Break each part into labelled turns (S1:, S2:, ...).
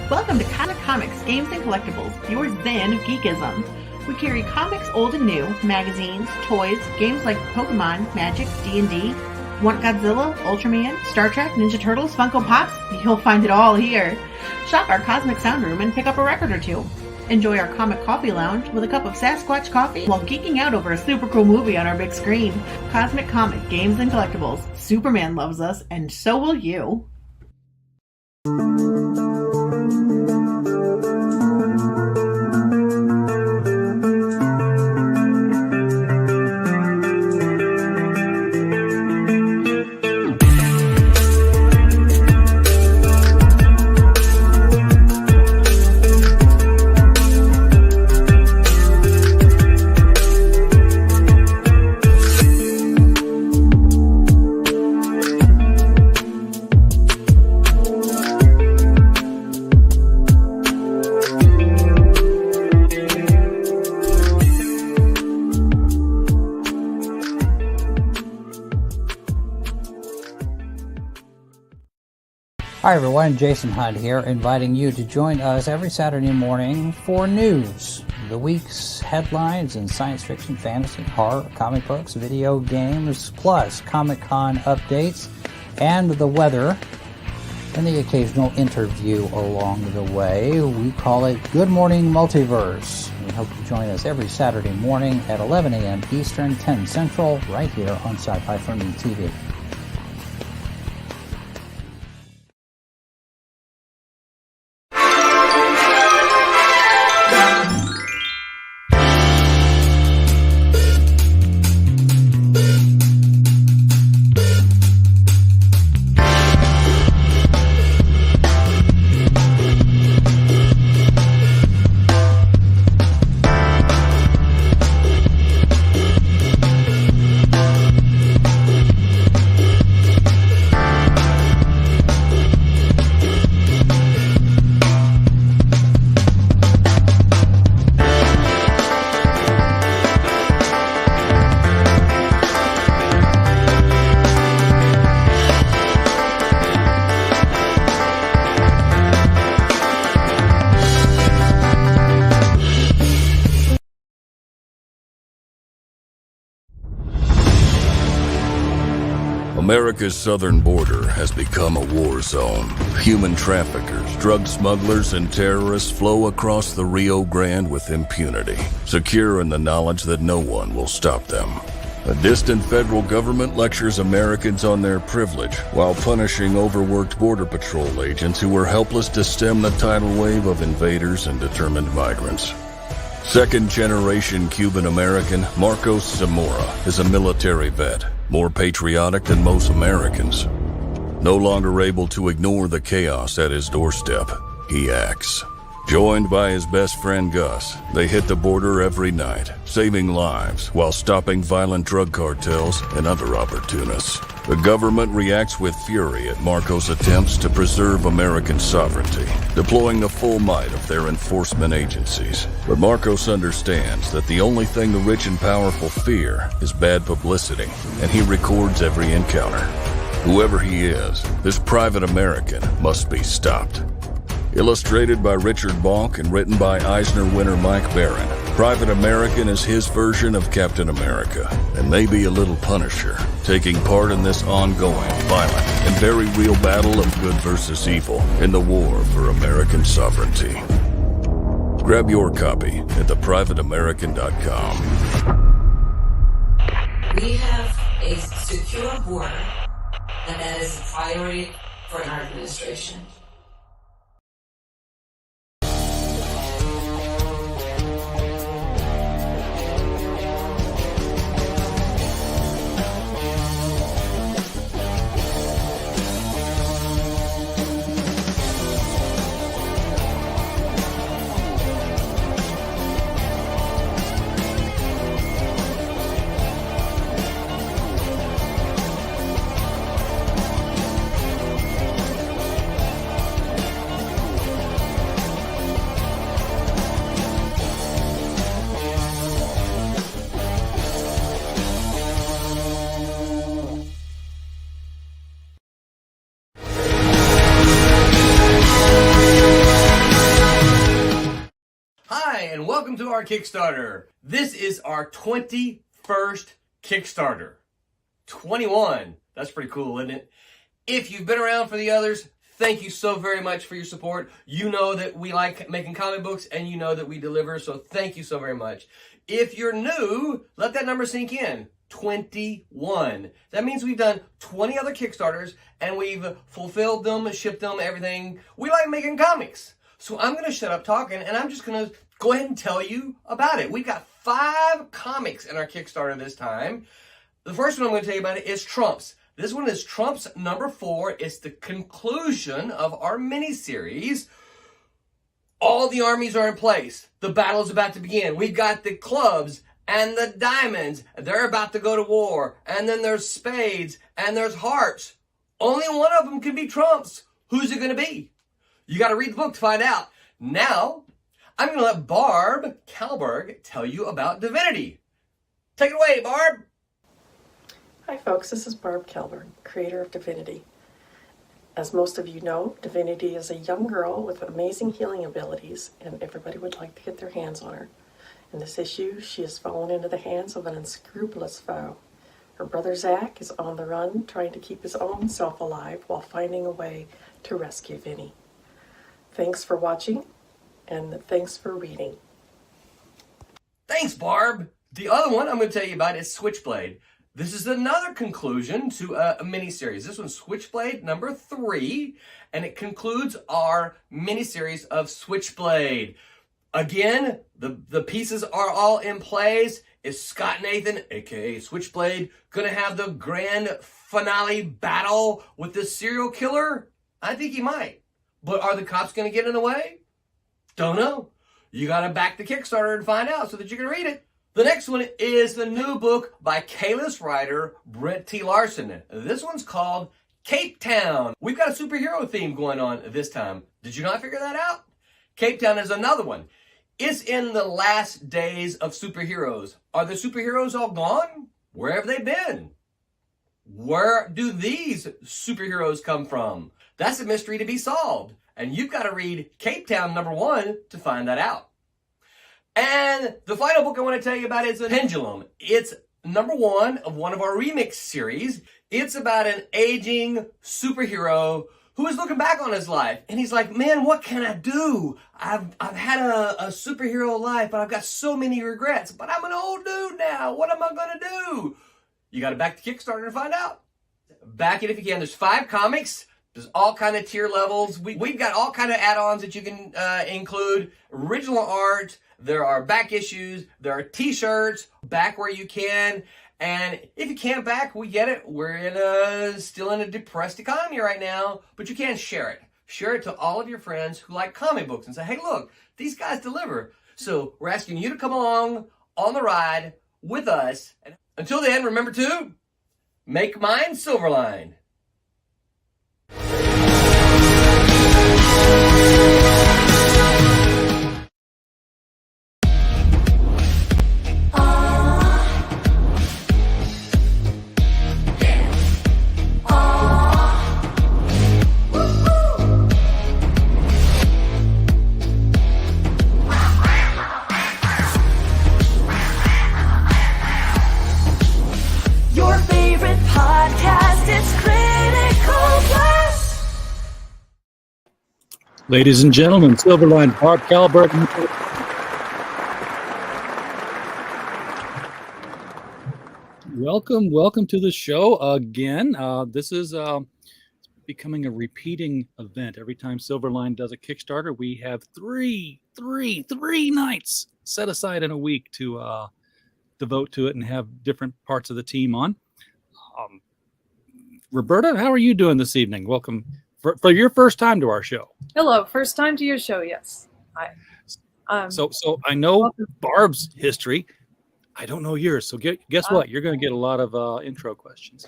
S1: Welcome to Comics, Games, and Collectibles, your zen of geekism. We carry comics old and new, magazines, toys, games like Pokemon, Magic, D&D. Want Godzilla, Ultraman, Star Trek, Ninja Turtles, Funko Pops? You'll find it all here. Shop our Cosmic Sound Room and pick up a record or two. Enjoy our Comic Coffee Lounge with a cup of Sasquatch coffee while geeking out over a super cool movie on our big screen. Cosmic Comic, Games, and Collectibles. Superman loves us, and so will you.
S2: Hi everyone, Jason Hunt here, inviting you to join us every Saturday morning for news, the week's headlines in science fiction, fantasy, horror, comic books, video games, plus Comic-Con updates and the weather, and the occasional interview along the way. We call it Good Morning Multiverse. We hope you join us every Saturday morning at 11 a.m. Eastern, 10 Central, right here on Sci-Fi for Me TV.
S3: America's southern border has become a war zone. Human traffickers, drug smugglers, and terrorists flow across the Rio Grande with impunity, secure in the knowledge that no one will stop them. A distant federal government lectures Americans on their privilege while punishing overworked Border Patrol agents who were helpless to stem the tidal wave of invaders and determined migrants. Second-generation Cuban-American Marcos Zamora is a military vet, more patriotic than most Americans. No longer able to ignore the chaos at his doorstep, he acts. Joined by his best friend Gus, they hit the border every night, saving lives while stopping violent drug cartels and other opportunists. The government reacts with fury at Marcos' attempts to preserve American sovereignty, deploying the full might of their enforcement agencies. But Marcos understands that the only thing the rich and powerful fear is bad publicity, and he records every encounter. Whoever he is, this private American must be stopped. Illustrated by Richard Bonk and written by Eisner winner Mike Barron, Private American is his version of Captain America, and maybe a little Punisher, taking part in this ongoing, violent, and very real battle of good versus evil in the war for American sovereignty. Grab your copy at theprivateamerican.com.
S4: We have a secure border, and that is a priority for our administration.
S5: welcome to our Kickstarter. This is our 21st Kickstarter. 21. That's pretty cool, isn't it? If you've been around for the others, thank you so very much for your support. You know that we like making comic books, and you know that we deliver, so thank you so very much. If you're new, let that number sink in. 21. That means we've done 20 other Kickstarters, and we've fulfilled them, shipped them, everything. We like making comics. So I'm going to shut up talking, and I'm just going to go ahead and tell you about it. We've got 5 comics in our Kickstarter this time. The first one I'm going to tell you about is Trumps. This one is Trumps number 4. It's the conclusion of our mini-series. All the armies are in place. The battle is about to begin. We've got the clubs and the diamonds. They're about to go to war. And then there's spades and there's hearts. Only one of them can be Trumps. Who's it going to be? You got to read the book to find out. Now, I'm going to let Barb Kaalberg tell you about Divinity. Take it away, Barb.
S6: Hi folks, this is Barb Kaalberg, creator of Divinity. As most of you know, Divinity is a young girl with amazing healing abilities, and everybody would like to get their hands on her. In this issue, she has fallen into the hands of an unscrupulous foe. Her brother Zach is on the run, trying to keep his own self alive while finding a way to rescue Vinny. Thanks for watching, and thanks for reading.
S5: Thanks, Barb. The other one I'm going to tell you about is Switchblade. This is another conclusion to a mini-series. This one's Switchblade number 3, and it concludes our mini-series of Switchblade. Again, the pieces are all in place. Is Scott Nathan, aka Switchblade, gonna have the grand finale battle with this serial killer? I think he might. But are the cops gonna get in the way? Don't know. You gotta back the Kickstarter and find out so that you can read it. The next one is the new book by K-list writer Brent T. Larson. This one's called Cape Town. We've got a superhero theme going on this time. Did you not figure that out? Cape Town is another one. It's in the last days of superheroes. Are the superheroes all gone? Where have they been? Where do these superheroes come from? That's a mystery to be solved. And you've got to read Cape Town number 1 to find that out. And the final book I want to tell you about is The Pendulum. It's number 1 of one of our remix series. It's about an aging superhero who is looking back on his life. And he's like, man, what can I do? I've had a superhero life, but I've got so many regrets. But I'm an old dude now. What am I going to do? You got to back the Kickstarter and find out. Back it if you can. There's 5 comics. There's all kind of tier levels. We've got all kind of add-ons that you can include. Original art. There are back issues. There are t-shirts. Back where you can. And if you can't back, we get it. We're still in a depressed economy right now. But you can share it. Share it to all of your friends who like comic books and say, hey, look, these guys deliver. So we're asking you to come along on the ride with us. And until then, remember to make mine Silverline.
S7: Your favorite podcast is Critical Plus.
S8: Ladies and gentlemen, Silverline, Barb Kaalberg. Welcome to the show again. This is becoming a repeating event. Every time Silverline does a Kickstarter, we have three nights set aside in a week to devote to it and have different parts of the team on. Roberta, how are you doing this evening? Welcome for your first time to our show.
S9: Hello, first time to your show. Yes. Hi.
S8: So I know Barb's history. I don't know yours. So guess what? You're going to get a lot of intro questions.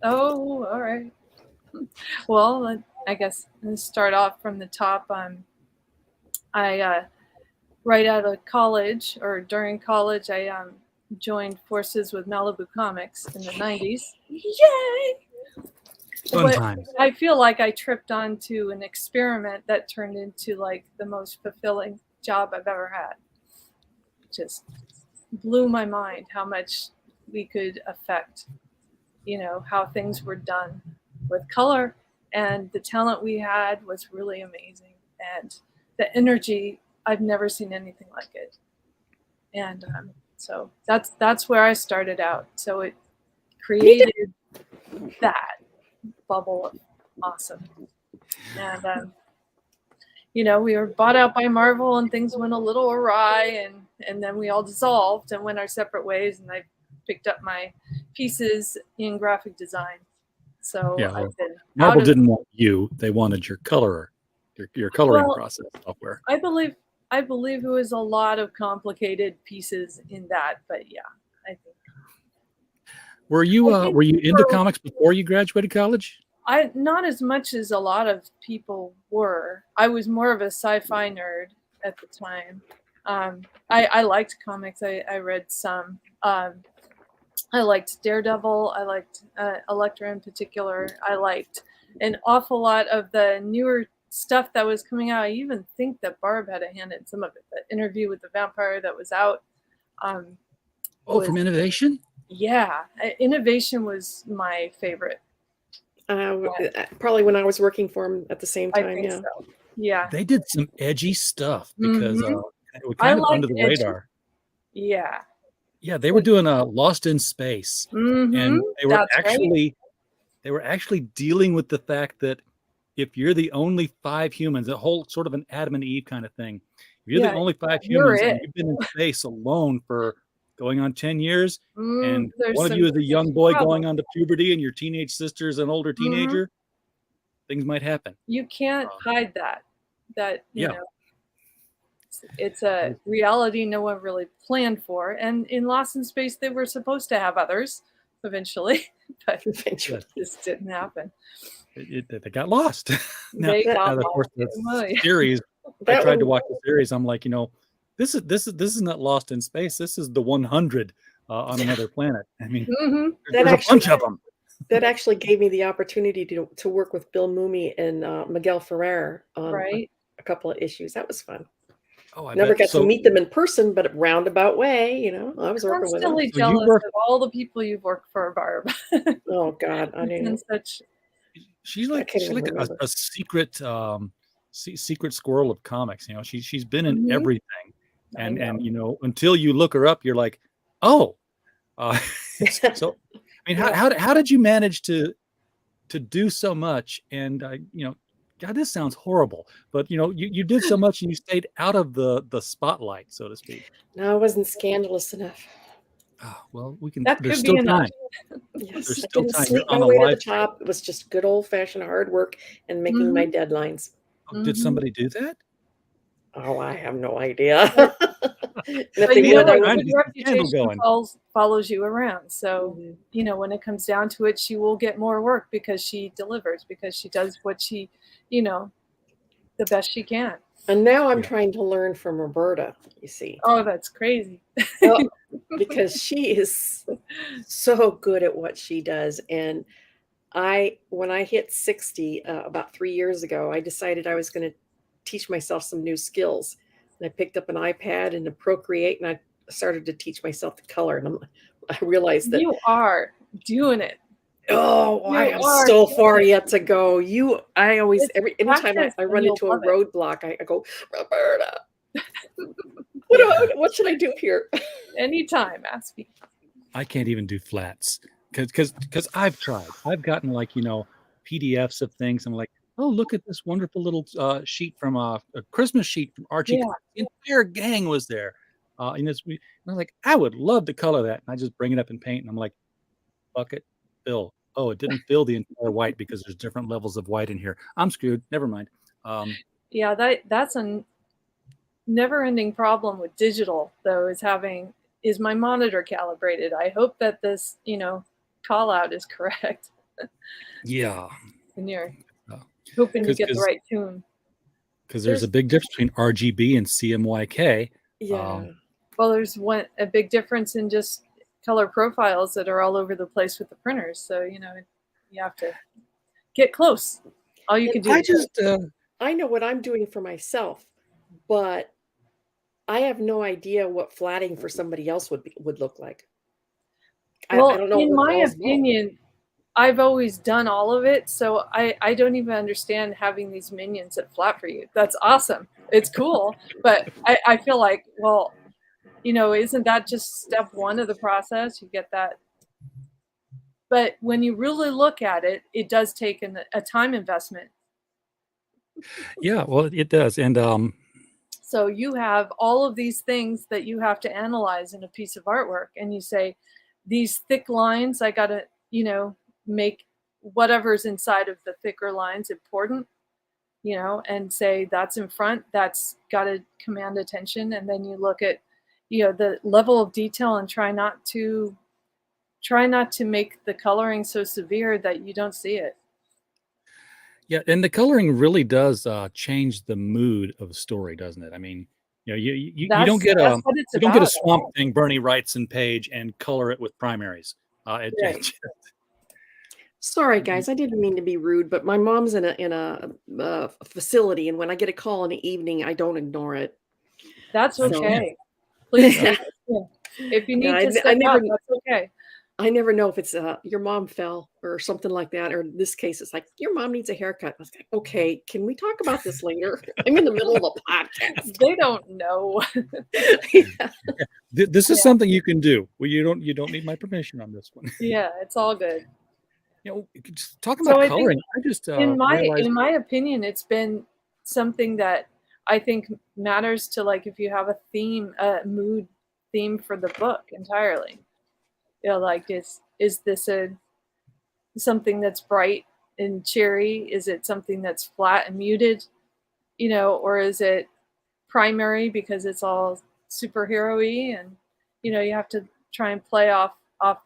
S9: Oh, all right. Well, I guess let's start off from the top. I right out of college or during college, I joined forces with Malibu Comics in the 90s. Yay!
S8: Fun times.
S9: I feel like I tripped onto an experiment that turned into like the most fulfilling job I've ever had. just blew my mind how much we could affect, how things were done with color, and the talent we had was really amazing. And the energy, I've never seen anything like it. And so that's where I started out. So it created that bubble of awesome. And we were bought out by Marvel, and things went a little awry, and then we all dissolved and went our separate ways, and I picked up my pieces in graphic design. So
S8: Yeah,
S9: I've been
S8: Marvel didn't want you; they wanted your colorer, your coloring process software.
S9: I believe it was a lot of complicated pieces in that, but yeah, I think.
S8: Were you into comics before you graduated college?
S9: I not as much as a lot of people were. I was more of a sci-fi nerd at the time. I liked comics. I read some. I liked Daredevil. I liked Elektra in particular. I liked an awful lot of the newer stuff that was coming out. I even think that Barb had a hand in some of it. The Interview with the Vampire that was out.
S8: From Innovation?
S9: Yeah, Innovation was my favorite.
S6: Probably when I was working for him at the same time.
S9: I think so. Yeah.
S8: They did some edgy stuff because it was kind of under the radar.
S9: Yeah.
S8: Yeah, they were doing Lost in Space, and they were actually dealing with the fact that if you're the only 5 humans, a whole sort of an Adam and Eve kind of thing. If you're the only 5 humans and you've been in space alone for going on 10 years, and one of you is a young boy going on to puberty, and your teenage sister's an older teenager, things might happen.
S9: You can't hide that. You know. It's a reality no one really planned for. And in Lost in Space, they were supposed to have others eventually, but this didn't happen.
S8: They got lost.
S9: They got
S8: of course, the series. I tried to watch the series. I'm like, this is not Lost in Space. This is the 100 on another planet. I mean, there's a bunch of them.
S6: That actually gave me the opportunity to work with Bill Mumy and Miguel Ferrer on a couple of issues. That was fun.
S8: Oh,
S6: never got to meet them in person, but a roundabout way, I was working with them.
S9: I'm still jealous of all the people you've worked for, Barb.
S6: Oh God, I know.
S8: She's like a secret secret squirrel of comics. She's been in everything, and until you look her up, you're like, oh. So, I mean, how did you manage to do so much? And God, this sounds horrible, but you did so much and you stayed out of the spotlight, so to speak.
S6: No, I wasn't scandalous enough.
S8: Oh, well, we can.
S9: That
S8: there's
S9: could
S8: still
S9: be
S8: time.
S6: Yes,
S8: There's
S6: I
S8: still
S6: didn't
S8: time.
S6: sleep
S8: You're
S6: my
S8: on a
S6: way to
S8: live
S6: the top. It was just good old fashioned hard work and making my deadlines.
S8: Oh, did somebody do that?
S6: Oh, I have no idea.
S9: But reputation follows you around. So, when it comes down to it, she will get more work because she delivers, because she does what she, the best she can.
S6: And now I'm trying to learn from Roberta, you see.
S9: Oh, that's crazy.
S6: Because she is so good at what she does. And when I hit 60, about 3 years ago, I decided I was going to teach myself some new skills. And I picked up an iPad and a Procreate, and I started to teach myself the color. And I realized that
S9: you are doing it.
S6: Oh, I have so far yet to go. Anytime I run into a roadblock, I go, Roberta, what should I do here?
S9: Anytime, ask me.
S8: I can't even do flats because I've tried. I've gotten PDFs of things. I'm like, oh, look at this wonderful little sheet from a Christmas sheet from Archie.
S9: Yeah.
S8: The entire gang was there. And I'm like, I would love to color that. And I just bring it up in paint, and I'm like, bucket, fill. Oh, it didn't fill the entire white because there's different levels of white in here. I'm screwed. Never mind.
S9: That's a never-ending problem with digital, though, is my monitor calibrated? I hope that this, call out is correct.
S8: Yeah.
S9: And you're hoping you get the right tune.
S8: Because there's a big difference between RGB and CMYK.
S6: Yeah.
S9: Well, there's a big difference in just color profiles that are all over the place with the printers. So, you have to get close. All you can do
S6: I know what I'm doing for myself, but I have no idea what flatting for somebody else would look like. I
S9: Well,
S6: don't know
S9: in
S6: what
S9: my
S6: draws well.
S9: opinion, I've always done all of it, so I don't even understand having these minions that flat for you. That's awesome. It's cool, but I feel like, well, isn't that just step one of the process? You get that. But when you really look at it, it does take a time investment.
S8: Yeah, well, it does. And
S9: So you have all of these things that you have to analyze in a piece of artwork, and you say, these thick lines, I gotta, make whatever's inside of the thicker lines important, and say that's in front, that's gotta command attention. And then you look at, the level of detail and try not to make the coloring so severe that you don't see it.
S8: yeah, and the coloring really does change the mood of a story, doesn't it? I mean, you don't get
S9: That's
S8: a
S9: what it's
S8: you don't get a
S9: about.
S8: Swamp Thing Bernie Wrightson page and color it with primaries.
S9: Right.
S6: Sorry, guys, I didn't mean to be rude, but my mom's in a facility, and when I get a call in the evening, I don't ignore it.
S9: That's
S6: So-
S9: okay. Please
S6: Yeah.
S9: take it. If you need
S6: Yeah,
S9: to
S6: I
S9: step
S6: never-
S9: out, that's okay.
S6: I never know if it's your mom fell or something like that, or in this case, it's like your mom needs a haircut. I was like, okay, can we talk about this later? I'm in the middle of a podcast.
S9: They don't know.
S6: Yeah.
S8: This is something you can do. Well, you don't need my permission on this one.
S9: Yeah, it's all good.
S8: Just talking
S9: So
S8: about
S9: I think
S8: coloring, I just
S9: in
S8: realized.
S9: my opinion, it's been something that I think matters to, like, if you have a theme, a mood theme for the book entirely. Like, is this something that's bright and cheery? Is it something that's flat and muted? Or is it primary because it's all superhero-y? And you have to try and play off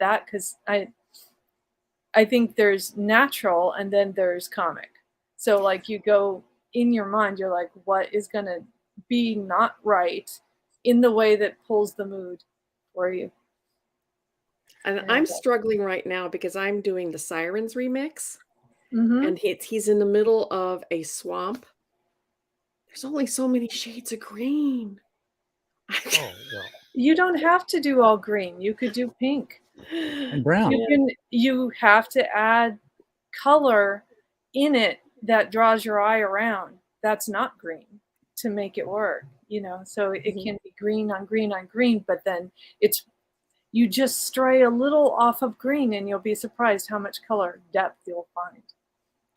S9: that, because I think there's natural and then there's comic. So, like, you go in your mind, you're like, what is going to be not right in the way that pulls the mood for you?
S6: And I'm struggling right now because I'm doing the Sirens remix,
S9: Mm-hmm.
S6: and he's in the middle of a swamp. There's only so many shades of green.
S8: Oh, well.
S9: You don't have to do all green. You could do pink.
S8: And brown.
S9: You have to add color in it that draws your eye around. That's not green to make it work, so it can be green on green on green, but then you just stray a little off of green and you'll be surprised how much color depth you'll find.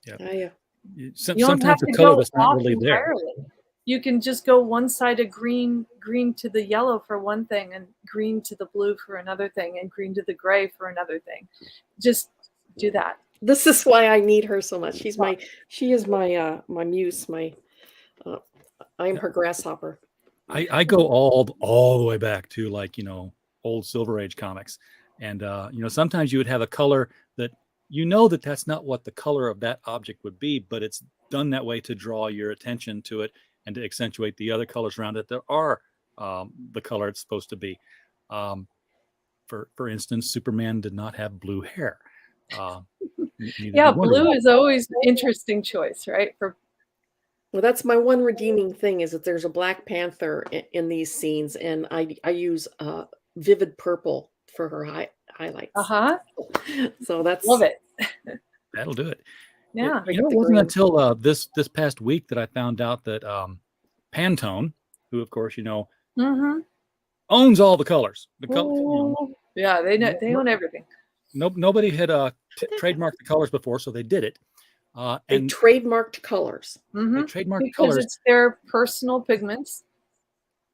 S8: Yeah.
S6: Oh, yeah.
S9: You don't
S8: Sometimes
S9: have
S8: the
S9: to
S8: color
S9: go
S8: that's not
S9: off
S8: really there.
S9: entirely. You can just go one side of green to the yellow for one thing, and green to the blue for another thing, and green to the gray for another thing. Just do that.
S6: This is why I need her so much. She is my muse. I'm her grasshopper.
S8: I go all the way back to, like, old Silver Age comics, and sometimes you would have a color that that's not what the color of that object would be, but it's done that way to draw your attention to it and to accentuate the other colors around it that are the color it's supposed to be. For instance, Superman did not have blue hair.
S9: Yeah, blue is always an interesting choice, right?
S6: Well, that's my one redeeming thing, is that there's a Black Panther in these scenes, and I use vivid purple for her highlights. So that's
S9: love it.
S8: That'll do it.
S9: Yeah.
S8: It wasn't until this past week that I found out that Pantone, who of course
S9: Mm-hmm.
S8: owns all the colors.
S9: Yeah, they own everything.
S8: Nobody had trademarked the colors before, so they did it.
S6: They trademarked colors.
S9: Mm-hmm.
S8: They trademarked
S9: because
S8: colors.
S9: It's their personal pigments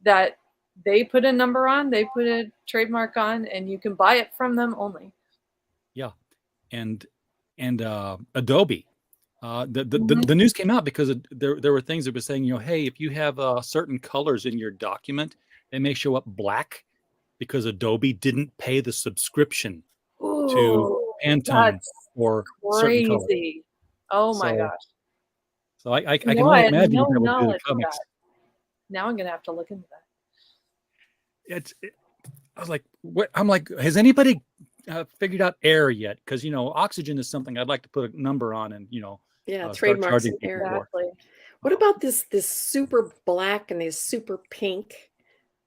S9: that they put a number on, they put a trademark on, and you can buy it from them only.
S8: Yeah, and Adobe. The news came out because there were things that were saying, hey, if you have certain colors in your document, they may show up black because Adobe didn't pay the subscription to Pantone or certain colors.
S9: Crazy. Oh my gosh.
S8: So I can only imagine
S9: no
S8: what that would do to
S9: knowledge of
S8: comics.
S9: that. Now I'm gonna have to look into that.
S8: I was like, what? I'm like, has anybody figured out air yet? Because oxygen is something I'd like to put a number on, and
S6: trademarks in air.
S9: Exactly.
S6: What about this super black and this super pink?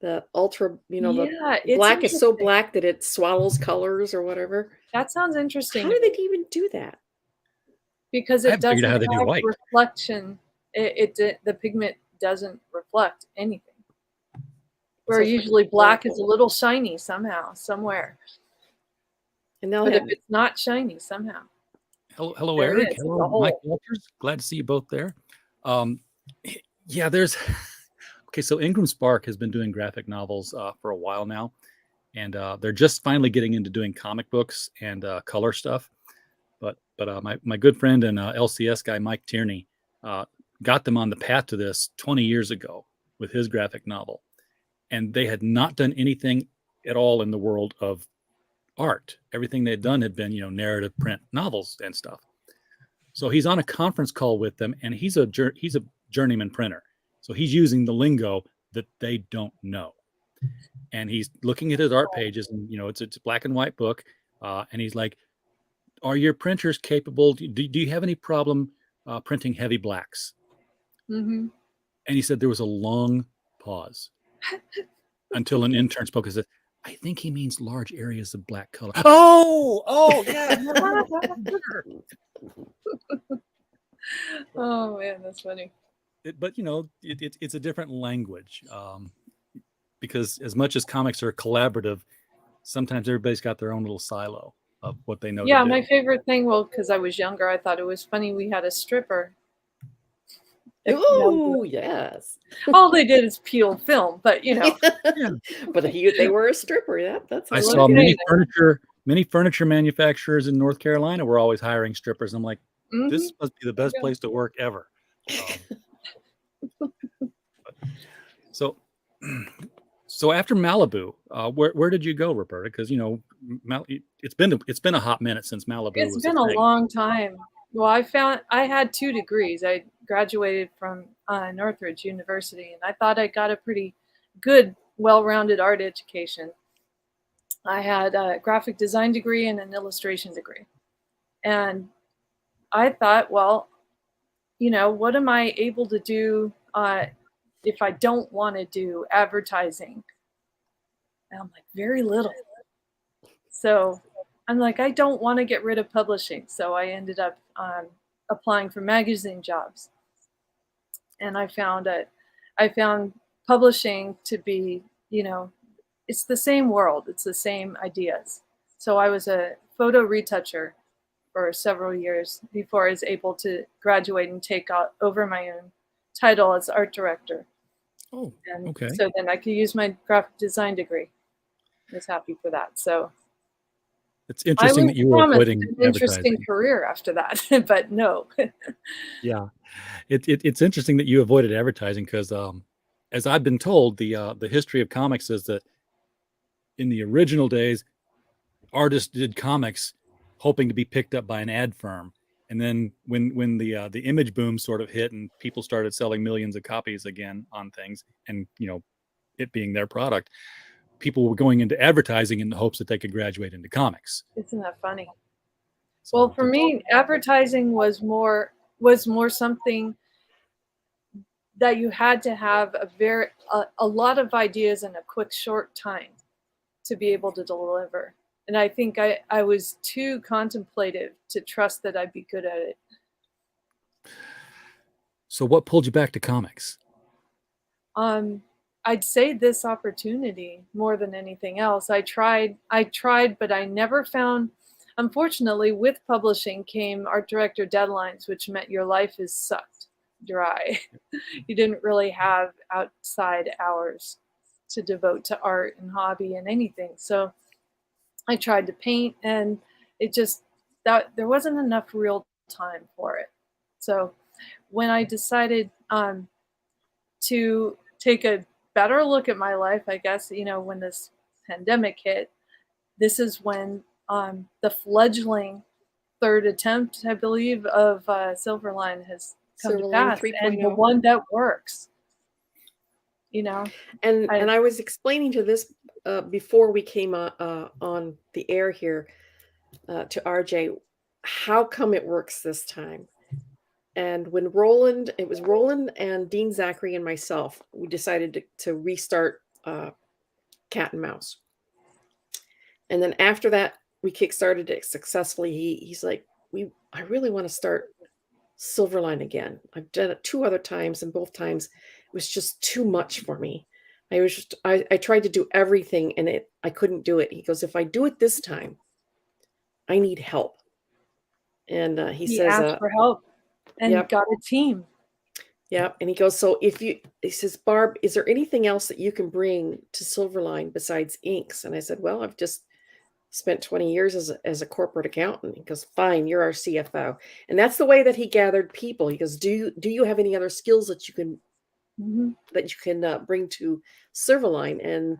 S6: The ultra,
S9: Yeah,
S6: the
S9: it's
S6: black is so
S9: interesting.
S6: black that it swallows colors or whatever.
S9: That sounds interesting
S6: How
S9: to
S6: do they
S9: me
S6: even do that?
S9: because
S8: I
S9: it
S8: haven't figured out
S9: doesn't
S8: how they do
S9: have
S8: white.
S9: reflection. The pigment doesn't reflect anything. Where
S6: So it's like
S9: usually black is a
S6: gold.
S9: little shiny somehow, somewhere.
S6: And they'll
S9: But
S6: have
S9: if it's not shiny somehow,
S8: Hello,
S9: there it
S8: Eric.
S9: is. It's
S8: Hello,
S9: a
S8: Mike
S9: hole.
S8: Walters. Glad to see you both there. Yeah, there's okay. So Ingram Spark has been doing graphic novels for a while now, and they're just finally getting into doing comic books and color stuff. But my good friend and LCS guy Mike Tierney got them on the path to this 20 years ago with his graphic novel, and they had not done anything at all in the world of art. Everything they'd done had been, narrative print novels and stuff. So he's on a conference call with them, and he's a journeyman printer. So he's using the lingo that they don't know. And he's looking at his art pages, and it's a black and white book, and he's like, "Are your printers capable? Do you have any problem printing heavy blacks?"
S9: Mm-hmm.
S8: And he said there was a long pause until an intern spoke and said, "I think he means large areas of black color." Oh, yeah.
S9: Oh man, that's funny.
S8: But it's a different language because as much as comics are collaborative, sometimes everybody's got their own little silo of what they know
S9: Yeah,
S8: to do.
S9: my favorite thing, well, because I was younger, I thought it was funny we had a stripper.
S6: Ooh, yes.
S9: All they did is peel film, but
S6: But they were a stripper. Yeah, that's
S8: I
S6: how
S8: saw
S9: Okay.
S8: many furniture manufacturers in North Carolina were always hiring strippers. I'm like, this must be the best
S9: Yeah.
S8: place to work ever. So after Malibu, where did you go, Roberta? Because it's been a hot minute since Malibu.
S9: It's
S8: was
S9: been
S8: a
S9: a
S8: thing.
S9: long time. Well, I had 2 degrees. I graduated from Northridge University, and I thought I got a pretty good, well-rounded art education. I had a graphic design degree and an illustration degree. And I thought, well, what am I able to do if I don't want to do advertising? And I'm like, very little. So I'm like, I don't want to get rid of publishing. So I ended up applying for magazine jobs. And I found publishing to be, it's the same world. It's the same ideas. So I was a photo retoucher for several years before I was able to graduate and take over my own title as art director.
S8: Oh,
S9: And
S8: okay.
S9: so then I could use my graphic design degree. I was happy for that. So
S8: It's interesting that you were avoiding
S9: an interesting
S8: advertising.
S9: career after that, but no.
S8: Yeah, it's interesting that you avoided advertising because, as I've been told, the history of comics is that in the original days, artists did comics hoping to be picked up by an ad firm, and then when the image boom sort of hit and people started selling millions of copies again on things, and it being their product, people were going into advertising in the hopes that they could graduate into comics.
S9: Isn't that funny?
S8: So
S9: Well, for me, advertising was more something that you had to have a lot of ideas in a quick, short time to be able to deliver. And I think I was too contemplative to trust that I'd be good at it.
S8: So what pulled you back to comics?
S9: I'd say this opportunity more than anything else. I tried, but I never found, unfortunately, with publishing came art director deadlines, which meant your life is sucked dry. You didn't really have outside hours to devote to art and hobby and anything. So I tried to paint, and there wasn't enough real time for it. So when I decided to take a better look at my life, I guess, when this pandemic hit, this is when the fledgling 3rd attempt, I believe, of Silverline has come to pass, and the one that works.
S6: And I was explaining to this before we came on the air here to RJ, how come it works this time. And when it was Roland and Dean Zachary and myself, we decided to restart cat and mouse. And then after that, we kickstarted it successfully. He's like, I really want to start Silverline again. I've done it 2 other times, and both times it was just too much for me. I tried to do everything, and I couldn't do it. He goes, if I do it this time, I need help. And he says,
S9: asked for help and
S6: yep.
S9: got a team.
S6: Yeah. And he goes, so he says, Barb, is there anything else that you can bring to Silverline besides inks? And I said, well, I've just spent 20 years as a corporate accountant. He goes, fine, you're our CFO. And that's the way that he gathered people. He goes, do you have any other skills that you can bring to Silverline? And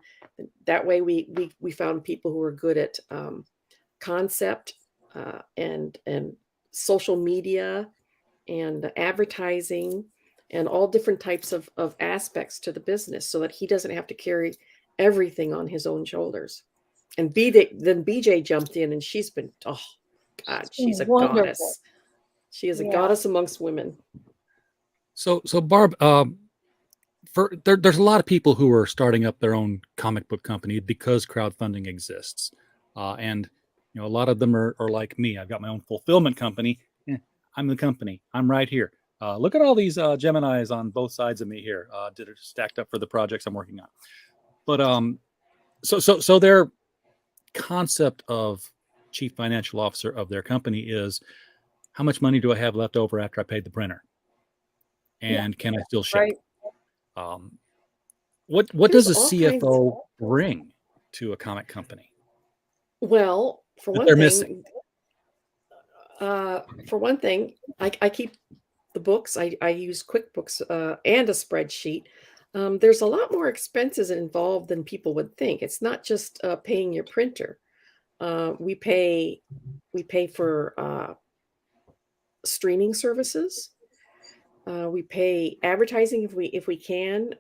S6: that way we found people who were good at concept and social media and advertising and all different types of aspects to the business, so that he doesn't have to carry everything on his own shoulders. And then BJ jumped in, and she's been, oh God, she's a
S9: wonderful
S6: goddess. She is a goddess amongst women.
S8: So Barb, there's a lot of people who are starting up their own comic book company because crowdfunding exists, and a lot of them are like me. I've got my own fulfillment company. I'm the company. I'm right here. Look at all these Geminis on both sides of me here, that are stacked up for the projects I'm working on. But so their concept of chief financial officer of their company is, how much money do I have left over after I paid the printer, and can I still ship?
S9: Right.
S8: What does a CFO bring to a comic company?
S6: Well, for one thing, I keep the books. I use QuickBooks and a spreadsheet. There's a lot more expenses involved than people would think. It's not just paying your printer. We pay for streaming services. We pay advertising if we can.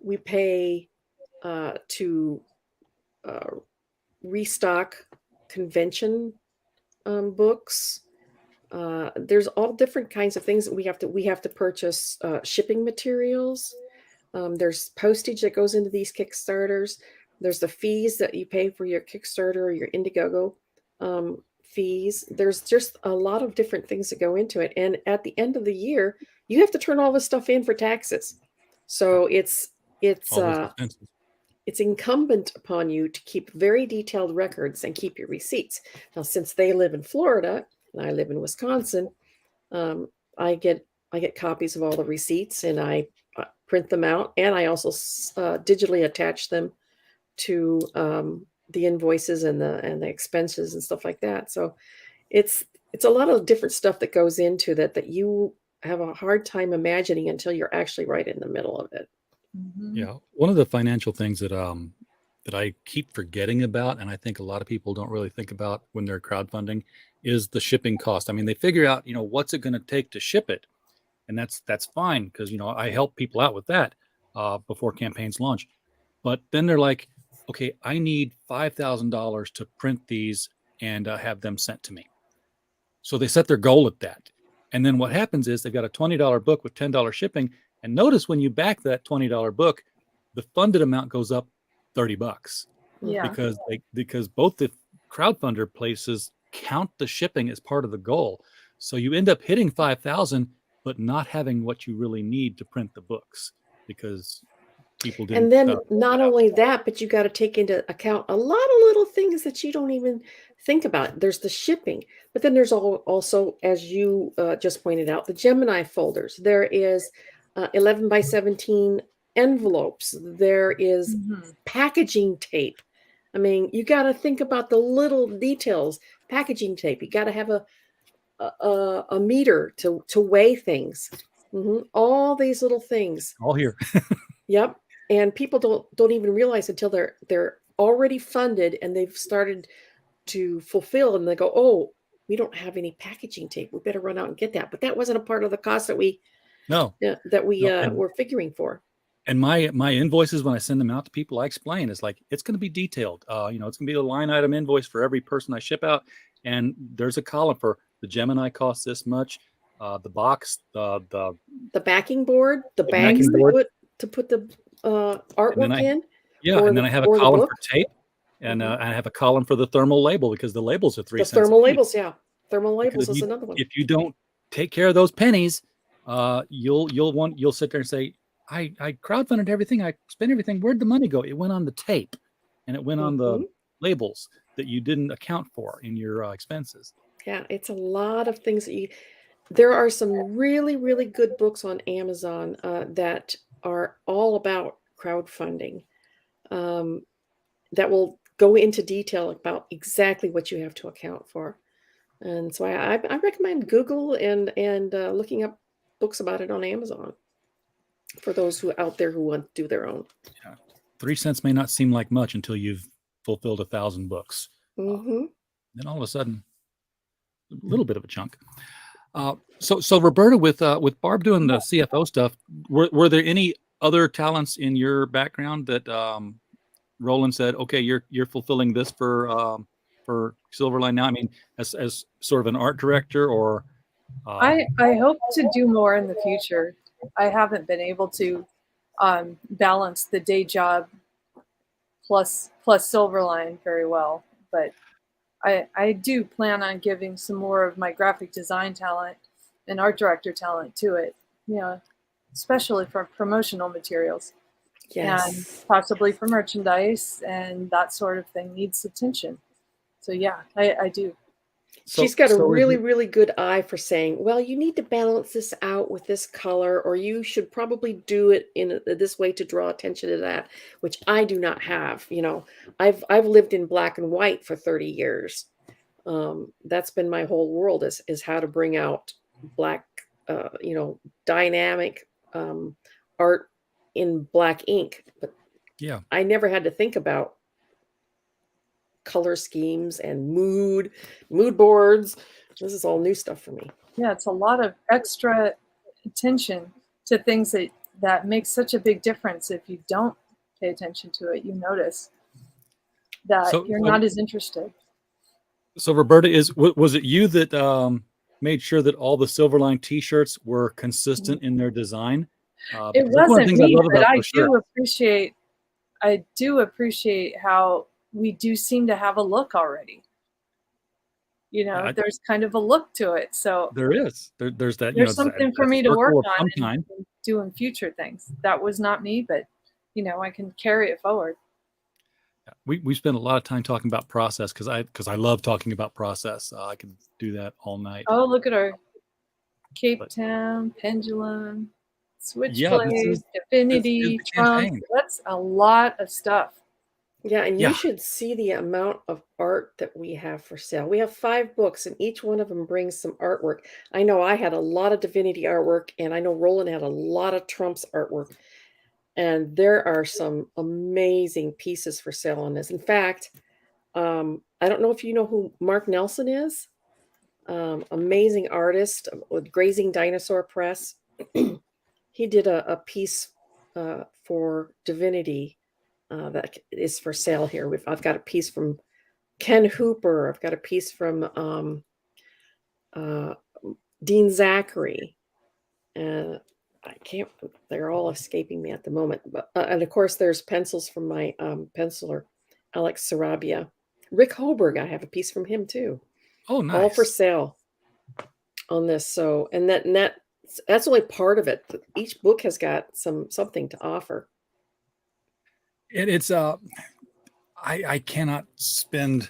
S6: We pay to restock convention books. There's all different kinds of things that we have to purchase shipping materials. There's postage that goes into these Kickstarters. There's the fees that you pay for your Kickstarter or your Indiegogo fees. There's just a lot of different things that go into it. And at the end of the year, you have to turn all this stuff in for taxes. So it's incumbent upon you to keep very detailed records and keep your receipts. Now, since they live in Florida and I live in Wisconsin, I get copies of all the receipts, and I print them out, and I also digitally attach them to the invoices and the expenses and stuff like that. So it's a lot of different stuff that goes into that you have a hard time imagining until you're actually right in the middle of it.
S9: Mm-hmm.
S8: Yeah, one of the financial things that I keep forgetting about, and I think a lot of people don't really think about when they're crowdfunding, is the shipping cost. I mean, they figure out, what's it going to take to ship it, and that's fine, because I help people out with that before campaigns launch. But then they're like, okay, I need $5,000 to print these and have them sent to me. So they set their goal at that, and then what happens is they've got a $20 book with $10 shipping. And notice when you back that $20 book, the funded amount goes up $30.
S9: Yeah.
S8: Because both the crowdfunder places count the shipping as part of the goal. So you end up hitting 5,000, but not having what you really need to print the books, because people didn't.
S6: And then not only that, but you got to take into account a lot of little things that you don't even think about. There's the shipping, but then there's also, as you just pointed out, the Gemini folders. There is 11 by 17 envelopes. There is packaging tape. I mean, you got to think about the little details. Packaging tape. You got to have a meter to weigh things. All these little things.
S8: All here.
S6: Yep. And people don't even realize until they're already funded and they've started to fulfill, and they go, oh, we don't have any packaging tape. We better run out and get that. But that wasn't a part of the cost that we were figuring for.
S8: And my invoices, when I send them out to people, I explain, it's like, it's going to be detailed. It's going to be a line item invoice for every person I ship out. And there's a column for the Gemini costs this much. The box, the
S6: backing board, the bags to put the artwork in.
S8: Yeah,
S6: or
S8: and
S6: the,
S8: then I have a
S6: or the
S8: column
S6: book.
S8: for tape, and I have a column for the thermal label because the labels are 3
S6: The
S8: cents a
S6: thermal
S8: piece.
S6: labels, yeah. Thermal
S8: Because
S6: labels is another one.
S8: if you don't take care of those pennies, you'll sit there and say, I crowdfunded everything, I spent everything. Where'd the money go? It went on the tape, and it went on the labels that you didn't account for in your expenses.
S6: Yeah, it's a lot of things that there are some really, really good books on Amazon that are all about crowdfunding, that will go into detail about exactly what you have to account for. And so I recommend Google and looking up books about it on Amazon for those who out there who want to do their own.
S8: Yeah. 3 cents may not seem like much until you've fulfilled 1,000 books. Then all of a sudden, a little bit of a chunk. So Roberta, with Barb doing the CFO stuff, were there any other talents in your background that Roland said, okay, you're fulfilling this for Silverline now? I mean, as sort of an art director, or
S9: I hope to do more in the future. I haven't been able to balance the day job plus Silverline very well, but I do plan on giving some more of my graphic design talent and art director talent to it, especially for promotional materials.
S6: Yes.
S9: And possibly for merchandise, and that sort of thing needs attention. So yeah, I do.
S6: She's got a really, really good eye for saying, well, you need to balance this out with this color, or you should probably do it in this way to draw attention to that, which I do not have. I've lived in black and white for 30 years. That's been my whole world is how to bring out black, dynamic art in black ink. But
S8: yeah,
S6: I never had to think about color schemes and mood boards. This is all new stuff for me.
S9: Yeah, it's a lot of extra attention to things that make such a big difference. If you don't pay attention to it, you notice that you're not as interested.
S8: So Roberta, was it you that made sure that all the Silverline t-shirts were consistent in their design?
S9: It wasn't me, but I do appreciate how we do seem to have a look already. There's kind of a look to it. So
S8: there is. There's that.
S9: There's something for me to work on and do in future things. That was not me, but I can carry it forward.
S8: We spend a lot of time talking about process because I love talking about process. I can do that all night.
S9: Oh, look at our Cape Town pendulum, Switchblade, Affinity, Trump. That's a lot of stuff.
S6: Yeah, and you should see the amount of art that we have for sale. We have 5 books, and each one of them brings some artwork. I know I had a lot of Divinity artwork, and I know Roland had a lot of Trump's artwork. And there are some amazing pieces for sale on this. In fact, I don't know if you know who Mark Nelson is. Amazing artist with Grazing Dinosaur Press. He did a piece for Divinity that is for sale here. I've got a piece from Ken Hooper. I've got a piece from Dean Zachary. They're all escaping me at the moment. But and of course, there's pencils from my penciler, Alex Sarabia. Rick Hoberg, I have a piece from him too.
S8: Oh, nice.
S6: All for sale on this. So, and that's only part of it. Each book has got something to offer.
S8: It's I cannot spend.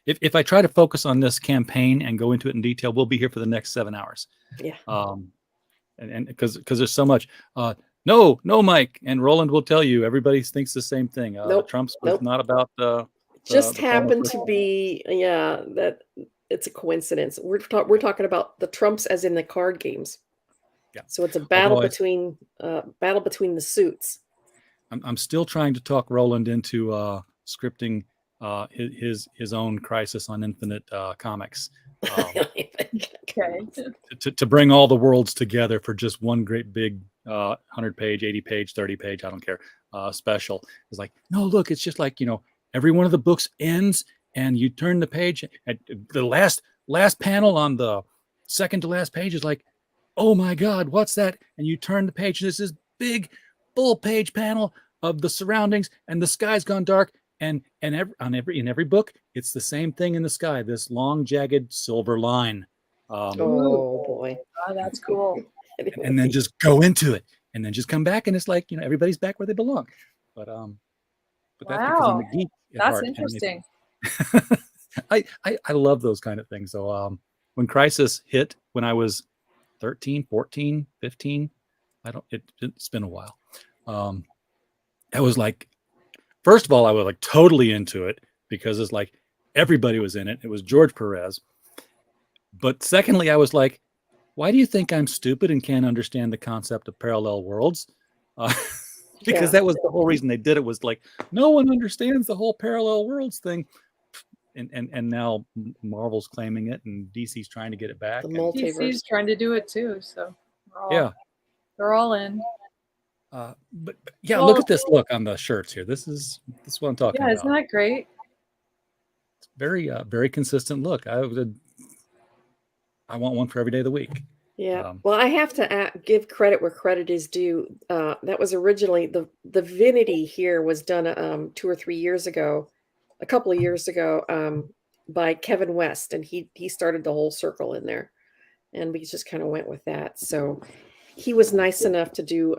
S8: If I try to focus on this campaign and go into it in detail, we'll be here for the next 7 hours.
S6: Yeah.
S8: And because there's so much. No, Mike, and Roland will tell you. Everybody thinks the same thing. Trump's was not about
S6: just happened to be that it's a coincidence. We're talking about the Trumps as in the card games.
S8: Yeah.
S6: So it's a battle between the suits.
S8: I'm still trying to talk Roland into scripting his own Crisis on Infinite comics. To bring all the worlds together for just one great big 100-page, 80-page, 30-page, I don't care, special. It's like, no, look, it's just like, every one of the books ends and you turn the page at the last panel on the second to last page is like, oh my God, what's that? And you turn the page and this is big full page panel of the surroundings, and the sky's gone dark. And in every book, it's the same thing in the sky. This long, jagged silver line.
S6: Oh boy,
S9: Oh, that's cool.
S8: And then just go into it, and then just come back, and it's like, everybody's back where they belong. But that's because I'm
S9: Wow.
S8: a geek at
S9: That's
S8: heart.
S9: interesting.
S8: I love those kind of things. So when Crisis hit when I was 13, 14, 15, it's been a while. I was like, first of all, I was like totally into it because it's like everybody was in it. It was George Perez. But secondly, I was like, why do you think I'm stupid and can't understand the concept of parallel worlds? Because that was the whole reason they did it, was like, no one understands the whole parallel worlds thing. And now Marvel's claiming it, and DC's trying to get it back.
S6: The
S8: And,
S6: multiverse.
S9: DC's trying to do it too, so they're all in.
S8: but yeah,
S9: Well,
S8: look at this look on the shirts here. This is what I'm talking
S9: Yeah,
S8: about.
S9: isn't that great?
S8: It's very consistent look. I want one for every day of the week.
S6: Yeah. Well, I have to give credit where credit is due. That was originally the Divinity here was done 2 or 3 years ago, a couple of years ago, by Kevin West, and he started the whole circle in there, and we just kind of went with that. So he was nice enough to do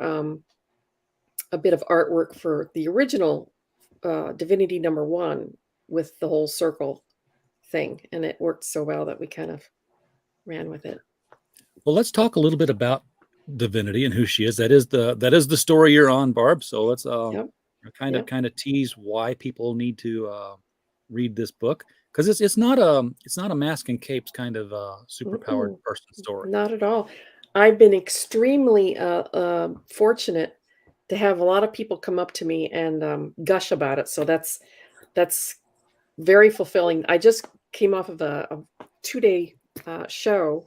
S6: a bit of artwork for the original Divinity #1 with the whole circle thing, and it worked so well that we kind of ran with it.
S8: Well, let's talk a little bit about Divinity and who she is. That is the story you're on, Barb. So let's kind of tease why people need to read this book, because it's not a mask and capes kind of superpowered person story.
S6: Not at all. I've been extremely fortunate to have a lot of people come up to me and gush about it. So that's very fulfilling. I just came off of a 2-day show,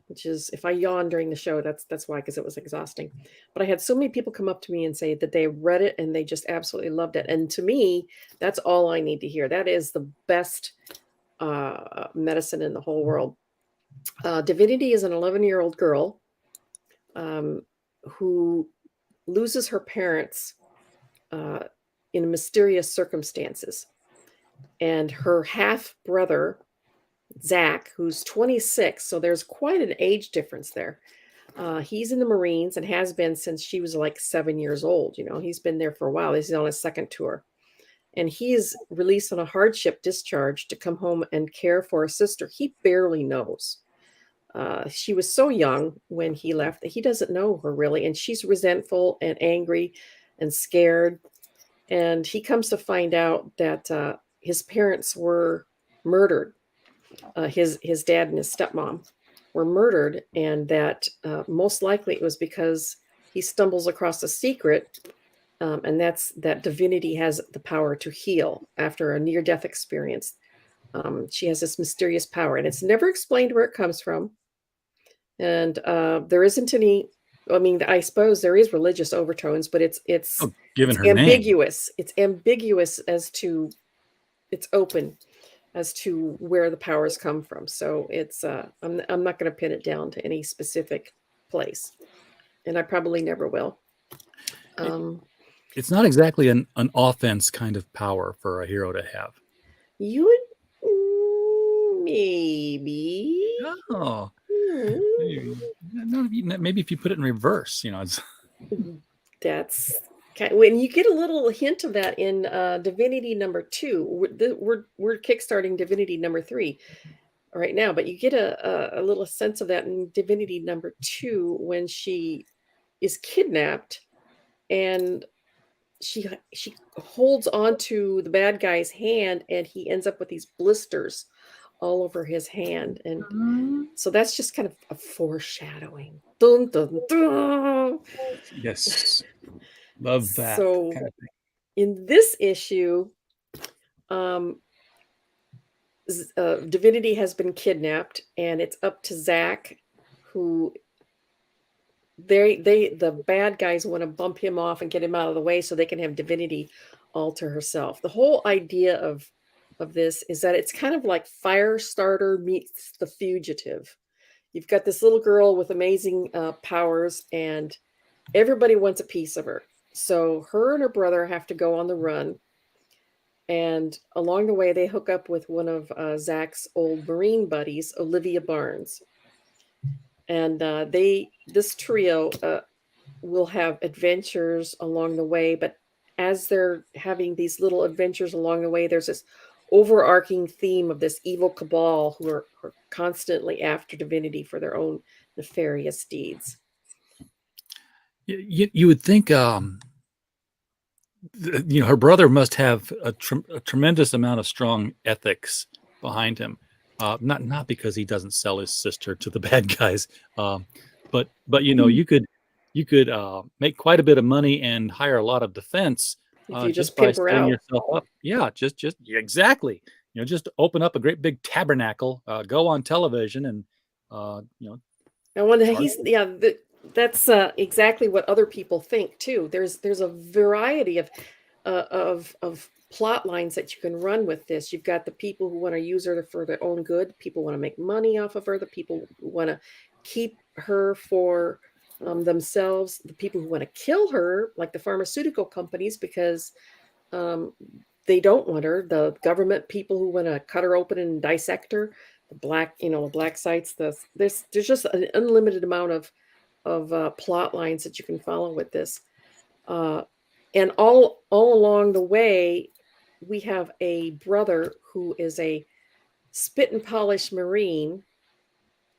S6: which is, if I yawn during the show, that's why, because it was exhausting. But I had so many people come up to me and say that they read it and they just absolutely loved it. And to me, that's all I need to hear. That is the best medicine in the whole world. Divinity is an 11-year-old girl who loses her parents in mysterious circumstances. And her half brother, Zach, who's 26, so there's quite an age difference there. He's in the Marines and has been since she was like 7 years old. He's been there for a while. He's on his second tour. And he is released on a hardship discharge to come home and care for a sister he barely knows. She was so young when he left that he doesn't know her really. And she's resentful and angry and scared. And he comes to find out that his parents were murdered. His dad and his stepmom were murdered, and that most likely it was because he stumbles across a secret, and that's that Divinity has the power to heal after a near-death experience. She has this mysterious power, and it's never explained where it comes from. And there isn't any. I mean, I suppose there is religious overtones, but it's
S8: given her
S6: ambiguous.
S8: name.
S6: It's ambiguous as to. It's open as to where the powers come from. So it's I'm not going to pin it down to any specific place, and I probably never will.
S8: It's not exactly an offense kind of power for a hero to have.
S6: You would maybe.
S8: Oh, maybe if you put it in reverse, it's...
S6: That's when you get a little hint of that in Divinity #2. We're kickstarting Divinity #3 right now, but you get a little sense of that in Divinity #2 when she is kidnapped and she holds onto the bad guy's hand, and he ends up with these blisters all over his hand, and so that's just kind of a foreshadowing. Dun, dun, dun.
S8: Yes. Love that.
S6: So
S8: kind of thing.
S6: In this issue, Divinity has been kidnapped, and it's up to Zach, who the bad guys want to bump him off and get him out of the way so they can have Divinity all to herself. The whole idea of this is that it's kind of like Firestarter meets The Fugitive. You've got this little girl with amazing powers, and everybody wants a piece of her. So her and her brother have to go on the run. And along the way, they hook up with one of Zach's old Marine buddies, Olivia Barnes. And this trio will have adventures along the way. But as they're having these little adventures along the way, there's this overarching theme of this evil cabal who are constantly after divinity for their own nefarious deeds.
S8: You would think, her brother must have a tremendous amount of strong ethics behind him. Not because he doesn't sell his sister to the bad guys, but you could make quite a bit of money and hire a lot of defense
S6: If you just
S8: by
S6: pimp her
S8: setting
S6: out.
S8: yourself up. Yeah, yeah, exactly. Just open up a great big tabernacle, go on television, and
S6: And when
S8: charge
S6: he's that's exactly what other people think too. There's a variety of plot lines that you can run with this. You've got the people who want to use her for their own good. People want to make money off of her. The people who want to keep her for themselves. The people who want to kill her, like the pharmaceutical companies, because they don't want her. The government people who want to cut her open and dissect her. The black sites. There's just an unlimited amount of plot lines that you can follow with this. And all along the way, we have a brother who is a spit and polish Marine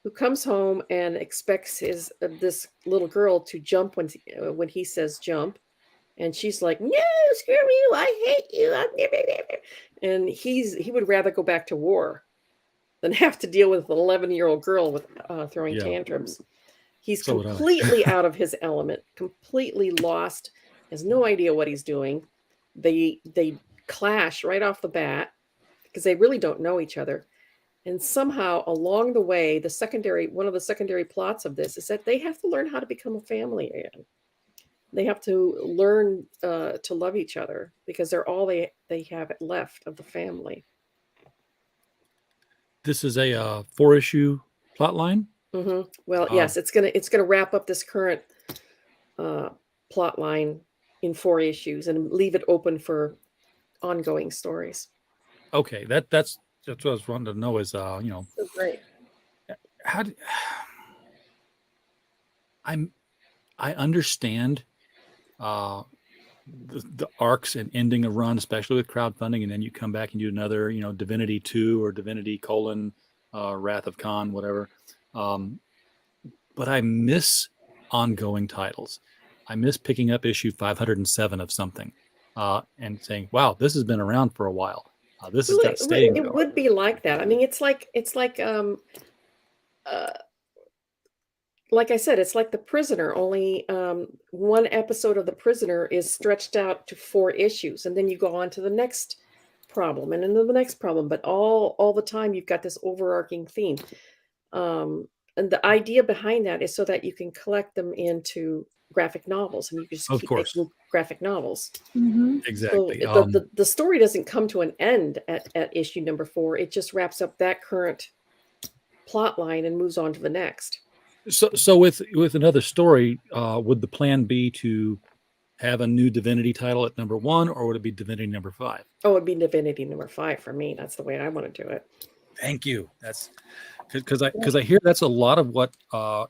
S6: who comes home and expects this little girl to jump when he says jump, and she's like, "No, screw you! I hate you!" And he would rather go back to war than have to deal with an 11-year-old girl with throwing tantrums. He's completely out of his element, completely lost, has no idea what he's doing. They clash right off the bat because they really don't know each other. And somehow along the way, one of the secondary plots of this is that they have to learn how to become a family again. They have to learn to love each other because they're all they have left of the family.
S8: This is a 4-issue plot line.
S6: Mm-hmm. Well, yes, it's gonna wrap up this current plot line in 4 issues and leave it open for ongoing stories.
S8: Okay, that's what I was wanting to know is
S6: Great.
S8: I understand the arcs and ending a run, especially with crowdfunding, and then you come back and do another, Divinity 2 or Divinity : Wrath of Khan, whatever. But I miss ongoing titles. I miss picking up issue 507 of something and saying, "Wow, this has been around for a while. This has got staying
S6: It
S8: power."
S6: would be like that. I mean, it's like I said, it's like The Prisoner. Only one episode of The Prisoner is stretched out to 4 issues, and then you go on to the next problem, and then the next problem. But all the time, you've got this overarching theme. And the idea behind that is so that you can collect them into graphic novels, and you can just keep making graphic novels.
S9: Mm-hmm.
S8: Exactly.
S6: So the story doesn't come to an end at issue number 4. It just wraps up that current plot line and moves on to the next.
S8: So with another story, would the plan be to have a new Divinity title at number 1, or would it be Divinity number 5?
S6: Oh, it'd be Divinity number 5 for me. That's the way I want to do it.
S8: Thank you. That's because I hear that's a lot of what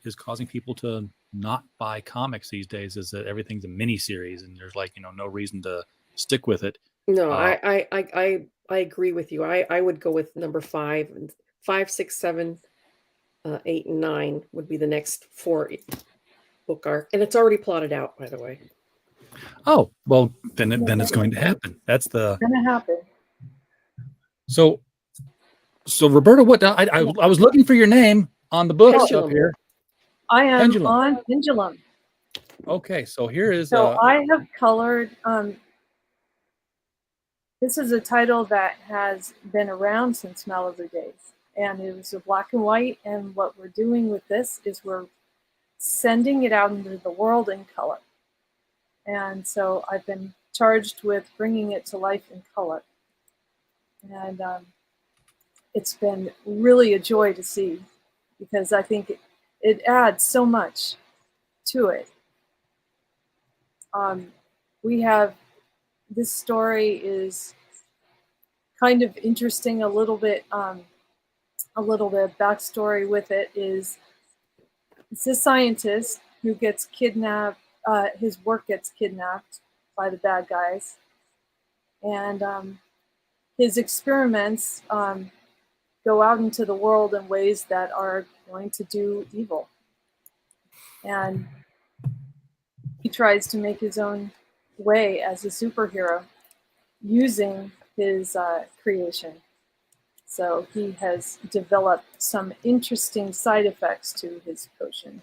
S8: is causing people to not buy comics these days, is that everything's a mini series and there's no reason to stick with it.
S6: No, I agree with you. I would go with number 5 and 5, 6, 7, 8, and 9 would be the next 4 book arc, and it's already plotted out, by the way.
S8: Oh well, then it's going to happen. That's
S9: It's gonna happen.
S8: So Roberta, what I was looking for your name on the books up here.
S9: I am
S8: Pendulum.
S9: on Pendulum.
S8: Okay, so here is.
S9: So I have colored. This is a title that has been around since Malibu days, and it was a black and white. And what we're doing with this is we're sending it out into the world in color. And so I've been charged with bringing it to life in color, and it's been really a joy to see, because I think it adds so much to it. we have this story is kind of interesting. A little bit of backstory with it is it's a scientist who gets kidnapped. His work gets kidnapped by the bad guys, and his experiments go out into the world in ways that are going to do evil. And he tries to make his own way as a superhero using his creation. So he has developed some interesting side effects to his potion.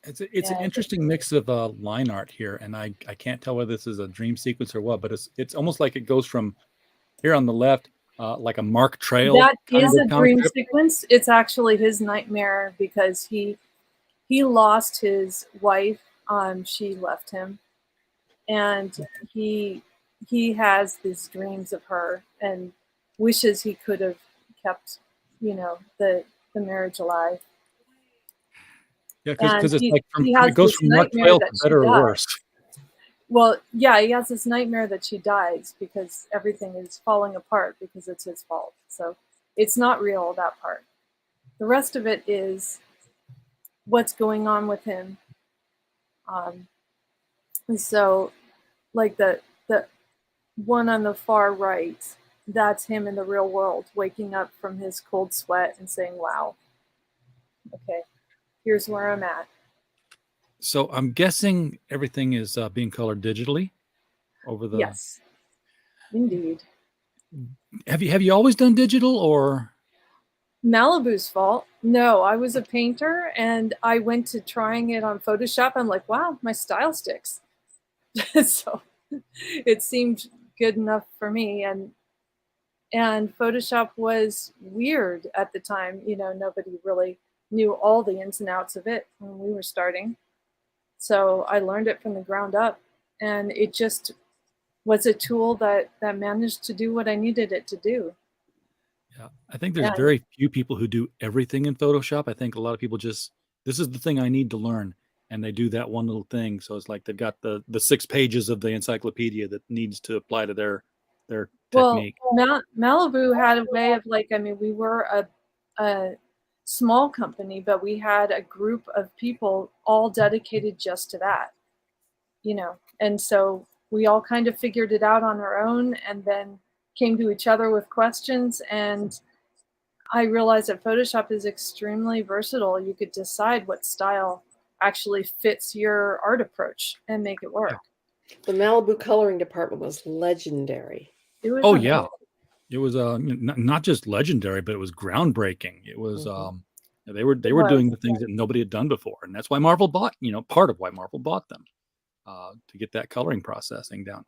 S8: It's an interesting mix of line art here, and I can't tell whether this is a dream sequence or what, but it's almost like it goes from here on the left, like a Mark Trail.
S9: That is a dream
S8: strip.
S9: sequence. It's actually his nightmare because he lost his wife. She left him, and he has these dreams of her and wishes he could have kept, the marriage alive.
S8: Yeah, because it's like
S9: it
S8: goes from Mark Trail to better or worse.
S9: Well, yeah, he has this nightmare that she dies because everything is falling apart because it's his fault. So it's not real, that part. The rest of it is what's going on with him. And so, like the one on the far right, that's him in the real world, waking up from his cold sweat and saying, wow, okay, here's where I'm at.
S8: So I'm guessing everything is being colored digitally over the.
S9: Yes, indeed.
S8: Have you always done digital or?
S9: Malibu's fault. No, I was a painter and I went to trying it on Photoshop. I'm like, wow, my style sticks. So it seemed good enough for me. And Photoshop was weird at the time. Nobody really knew all the ins and outs of it when we were starting. So I learned it from the ground up, and it just was a tool that managed to do what I needed it to do.
S8: Yeah, I think there's very few people who do everything in Photoshop. I think a lot of people just, this is the thing I need to learn, and they do that one little thing. So it's like they've got the 6 pages of the encyclopedia that needs to apply to their technique.
S9: Well, Malibu had a way of we were a small company, but we had a group of people all dedicated just to that, and so we all kind of figured it out on our own and then came to each other with questions. And I realized that Photoshop is extremely versatile. You could decide what style actually fits your art approach and make it work.
S10: The Malibu coloring department was legendary.
S9: It was
S8: amazing. Yeah. It was not just legendary, but it was groundbreaking. It was they were doing the things that nobody had done before, and that's why Marvel bought, part of why Marvel bought them, to get that coloring processing down.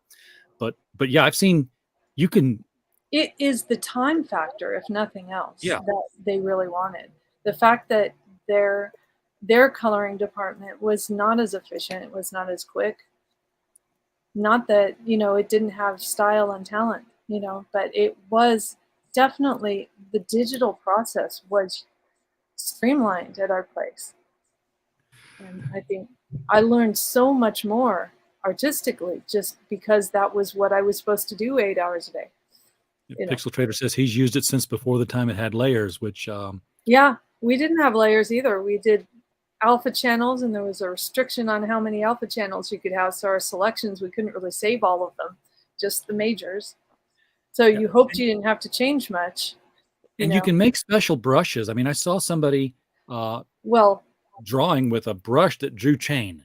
S8: But yeah, I've seen you can.
S9: It is the time factor, if nothing else,
S8: that
S9: they really wanted. The fact that their coloring department was not as efficient, it was not as quick. Not that it didn't have style and talent. But it was definitely, the digital process was streamlined at our place. And I think I learned so much more artistically just because that was what I was supposed to do 8 hours a day.
S8: Pixel Trader says he's used it since before the time it had layers, which...
S9: Yeah, we didn't have layers either. We did alpha channels, and there was a restriction on how many alpha channels you could have. So our selections, we couldn't really save all of them, just the majors. So you hoped you didn't have to change much.
S8: You can make special brushes. I mean, I saw somebody drawing with a brush that drew chain.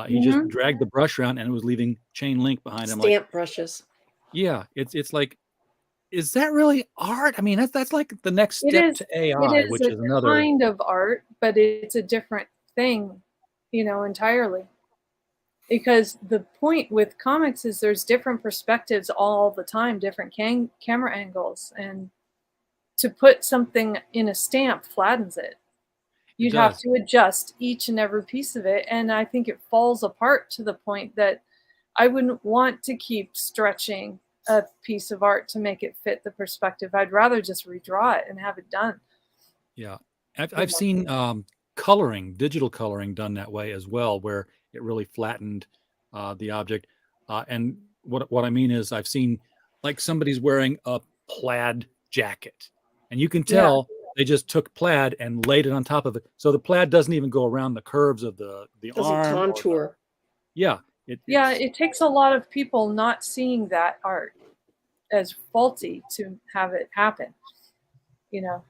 S8: He just dragged the brush around and it was leaving chain link behind him.
S10: Stamp brushes.
S8: Yeah, it's like, is that really art? I mean, that's like the next step to AI, which is another
S9: kind of art, but it's a different thing, entirely. Because the point with comics is there's different perspectives all the time, different camera angles. And to put something in a stamp flattens it. You'd have to adjust each and every piece of it. And I think it falls apart to the point that I wouldn't want to keep stretching a piece of art to make it fit the perspective. I'd rather just redraw it and have it done.
S8: Yeah. I've seen digital coloring done that way as well, where it really flattened the object. And what I mean is I've seen like somebody's wearing a plaid jacket, and you can tell they just took plaid and laid it on top of it. So the plaid doesn't even go around the curves of the
S10: Doesn't
S8: arm.
S10: contour.
S8: Yeah.
S9: It takes a lot of people not seeing that art as faulty to have it happen. You know,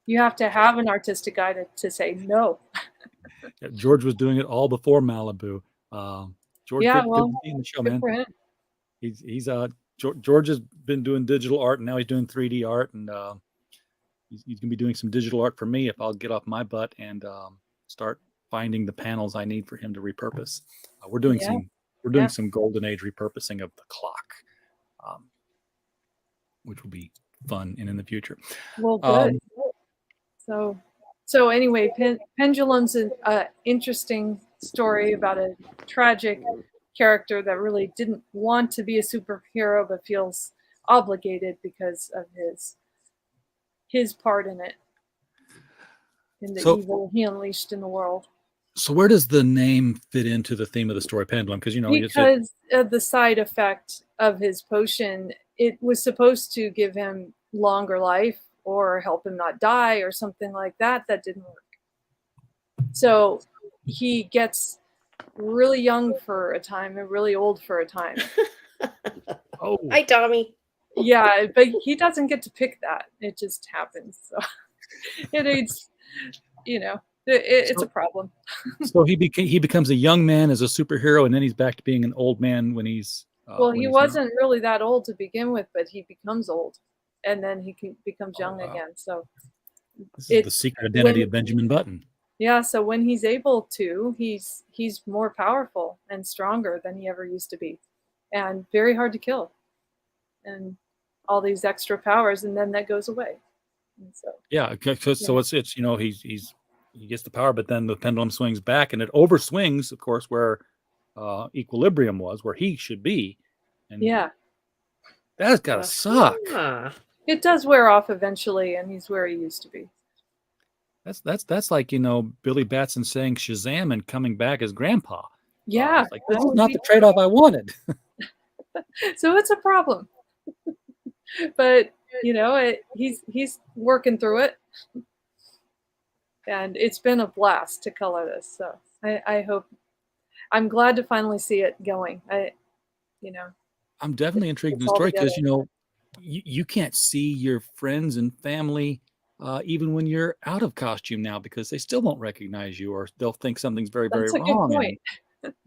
S9: you have to have an artistic eye to say no.
S8: George was doing it all before Malibu. George,
S9: Yeah,
S8: good
S9: well,
S8: to see you in the show,
S9: good
S8: man.
S9: for him.
S8: George has been doing digital art, and now he's doing 3D art, and he's gonna be doing some digital art for me if I'll get off my butt and start finding the panels I need for him to repurpose. We're doing some golden age repurposing of the clock, which will be fun and in the future.
S9: Well, good. So anyway, Pendulum's an interesting story about a tragic character that really didn't want to be a superhero but feels obligated because of his part in it, in the evil he unleashed in the world.
S8: So where does the name fit into the theme of the story, Pendulum? Because
S9: of the side effect of his potion, it was supposed to give him longer life or help him not die or something like that. That didn't work. So he gets really young for a time and really old for a time.
S10: Oh, hi, Tommy.
S9: Yeah, but he doesn't get to pick that. It just happens. So it's a problem.
S8: So he becomes a young man as a superhero, and then he's back to being an old man when he's.
S9: He wasn't really that old to begin with, but he becomes old, and then he becomes young again. So
S8: this is the secret identity of Benjamin Button.
S9: Yeah, so when he's able to, he's more powerful and stronger than he ever used to be, and very hard to kill, and all these extra powers, and then that goes away. And so he gets the power, but then the pendulum swings back, and it overswings, of course, where equilibrium was, where he should be, and that's gotta suck. It does wear off eventually, and he's where he used to be.
S8: That's like Billy Batson saying Shazam and coming back as Grandpa.
S9: Yeah,
S8: like this is not the trade-off I wanted.
S9: So it's a problem, but he's working through it, and it's been a blast to color this. So I hope, I'm glad to finally see it going.
S8: I'm definitely intrigued in the story because you can't see your friends and family even when you're out of costume now, because they still won't recognize you, or they'll think something's very, very wrong and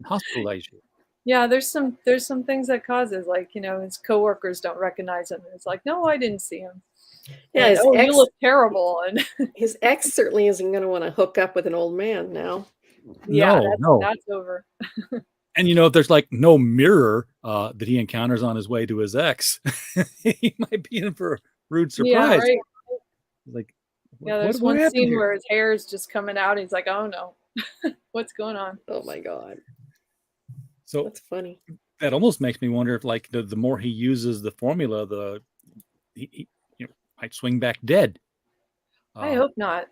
S8: hospitalize you.
S9: Yeah, there's some things that causes, like, his coworkers don't recognize him. It's like, no, I didn't see him.
S10: Yeah,
S9: you look terrible. And
S10: his ex certainly isn't going to want to hook up with an old man now.
S9: Yeah, that's over.
S8: And if there's like no mirror that he encounters on his way to his ex, he might be in for a rude surprise.
S9: Yeah, right.
S8: Like,
S9: there's one scene where his hair is just coming out. He's like, oh no, what's going on?
S10: Oh my God.
S8: So
S10: that's funny.
S8: That almost makes me wonder if, like, the more he uses the formula, he might swing back dead.
S9: I hope not.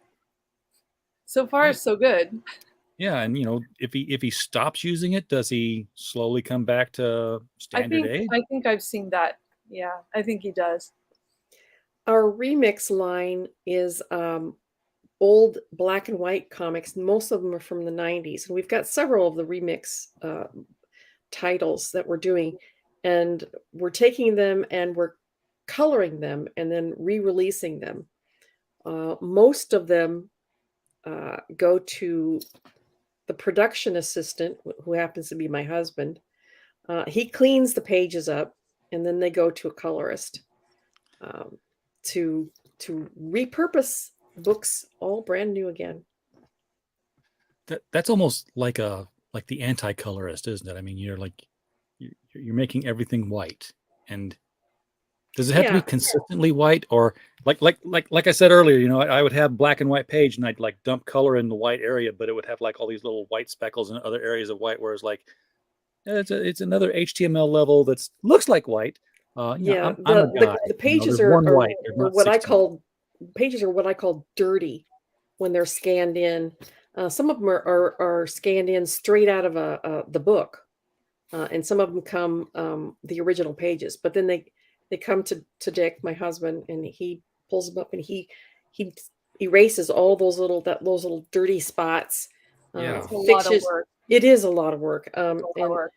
S9: So far, so good.
S8: Yeah, and if he stops using it, does he slowly come back to standard age?
S9: I think I've seen that. Yeah, I think he does.
S10: Our remix line is old black and white comics. Most of them are from the 90s, and we've got several of the remix titles that we're doing, and we're taking them and we're coloring them and then re-releasing them. Most of them go to the production assistant, who happens to be my husband. He cleans the pages up, and then they go to a colorist to repurpose books all brand new again.
S8: That's almost like the anti-colorist, isn't it? I mean, you're making everything white, and does it have to be consistently white, or like I said earlier, I would have black and white page, and I'd like dump color in the white area, but it would have like all these little white speckles in other areas of white, whereas like it's another HTML level that looks like white.
S10: The pages are what I call dirty when they're scanned in. Some of them are scanned in straight out of the book, and some of them come the original pages, but then they come to Dick, my husband, and he pulls them up and he erases all those little dirty spots.
S8: Yeah.
S9: It's a lot of
S10: Fixes.
S9: work.
S10: It is a lot of work.
S9: It's a lot of work.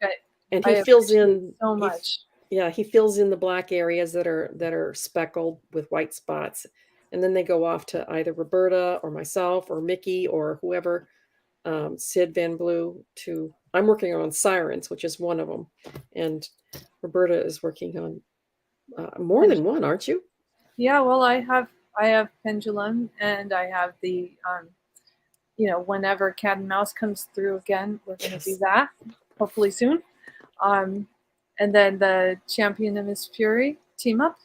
S10: And
S9: I
S10: he fills
S9: appreciate
S10: in
S9: it so much.
S10: he fills in the black areas that are speckled with white spots, and then they go off to either Roberta or myself or Mickey or whoever, Sid Van Blue. I'm working on Sirens, which is one of them, and Roberta is working on more than one, aren't you?
S9: Yeah, well, I have Pendulum, and I have the whenever Cat and Mouse comes through again, we're going to do that hopefully soon. And then the Champion and Miss Fury team up.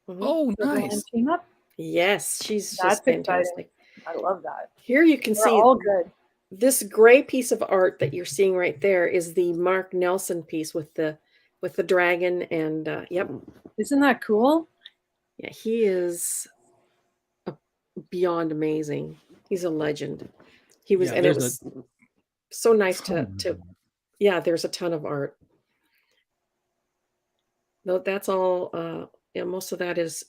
S8: Oh,
S9: Silverline
S8: nice.
S9: team up.
S10: Yes, she's
S9: That's
S10: just fantastic.
S9: exciting. I love that.
S10: Here you can
S9: They're
S10: see
S9: all good.
S10: this gray piece of art that you're seeing right there is the Mark Nelson piece with the dragon, and yep.
S9: Isn't that cool?
S10: Yeah, he is beyond amazing. He's a legend. He was,
S8: Yeah,
S10: and it was so nice to yeah, there's a ton of art. No, that's all. Yeah, most of that is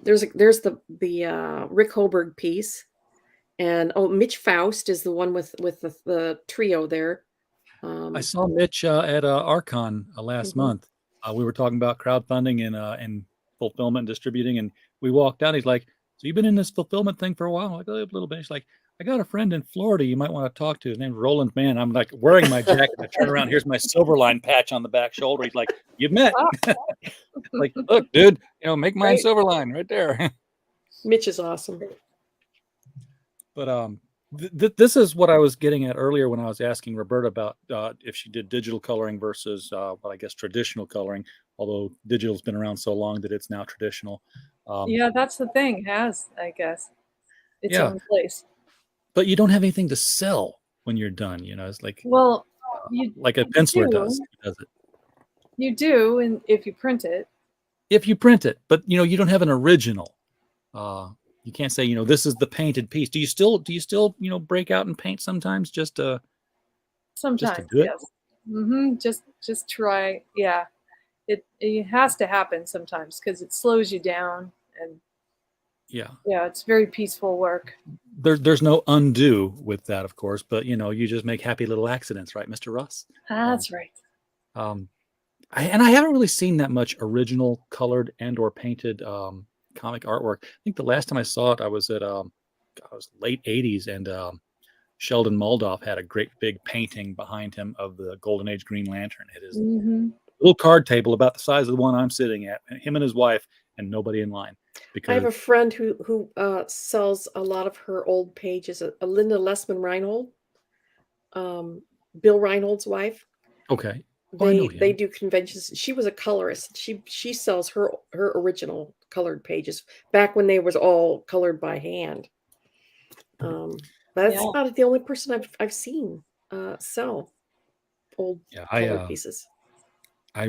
S10: there's the Rick Hoberg piece, and Mitch Faust is the one with the trio there.
S8: I saw Mitch at Archon last month. We were talking about crowdfunding and fulfillment and distributing, and we walked out. He's like, "So you've been in this fulfillment thing for a while?" I'm like, "A little bit." He's like, "I got a friend in Florida you might want to talk to. His name's Roland Mann." I'm like wearing my jacket. I turn around. Here's my Silverline patch on the back shoulder. He's like, "You've met." Like, look, dude, make mine
S10: Right.
S8: Silverline right there.
S10: Mitch is awesome.
S8: But this is what I was getting at earlier when I was asking Roberta about if she did digital coloring versus I guess traditional coloring, although digital's been around so long that it's now traditional.
S9: Yeah, that's the thing. Has, I guess, its own place.
S8: But you don't have anything to sell when you're done. It's like,
S9: well,
S8: like a penciler does it.
S9: You do, and if you print it.
S8: If you print it, but you don't have an original. You can't say, this is the painted piece. Do you still, break out and paint sometimes just to
S9: Sometimes,
S8: do it?
S9: yes. Just try. Yeah, it has to happen sometimes because it slows you down, and
S8: yeah,
S9: it's very peaceful work.
S8: There's no undo with that, of course, but you just make happy little accidents, right, Mr. Russ?
S9: That's right.
S8: I haven't really seen that much original colored and or painted comic artwork. I think the last time I saw it, I was at late 80s, and Sheldon Moldoff had a great big painting behind him of the Golden Age Green Lantern. It is a little card table about the size of the one I'm sitting at, him and his wife, and nobody in line. Because
S10: I have a friend who sells a lot of her old pages, Linda Lessman Reinhold, Bill Reinhold's wife.
S8: Okay.
S10: They do conventions. She was a colorist. She sells her original colored pages back when they was all colored by hand. That's about the only person I've seen sell old colored pieces.
S8: I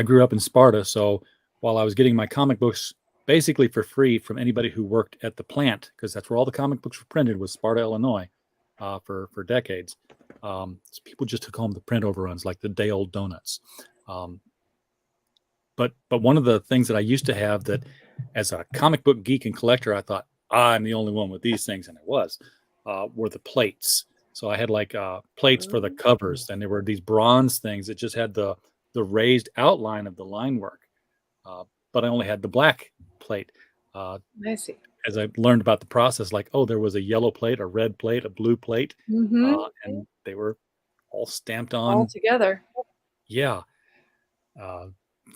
S8: grew up in Sparta, so while I was getting my comic books basically for free from anybody who worked at the plant, because that's where all the comic books were printed, was Sparta, Illinois, for decades. So people just took home the print overruns like the day old donuts. But one of the things that I used to have that as a comic book geek and collector, I thought I'm the only one with these things, and I was, were the plates. So I had like plates for the covers, and there were these bronze things that just had the raised outline of the line work. But I only had the black plate.
S9: I see.
S8: As I learned about the process, like, there was a yellow plate, a red plate, a blue plate, and they were all stamped on
S9: all together.
S8: Yeah,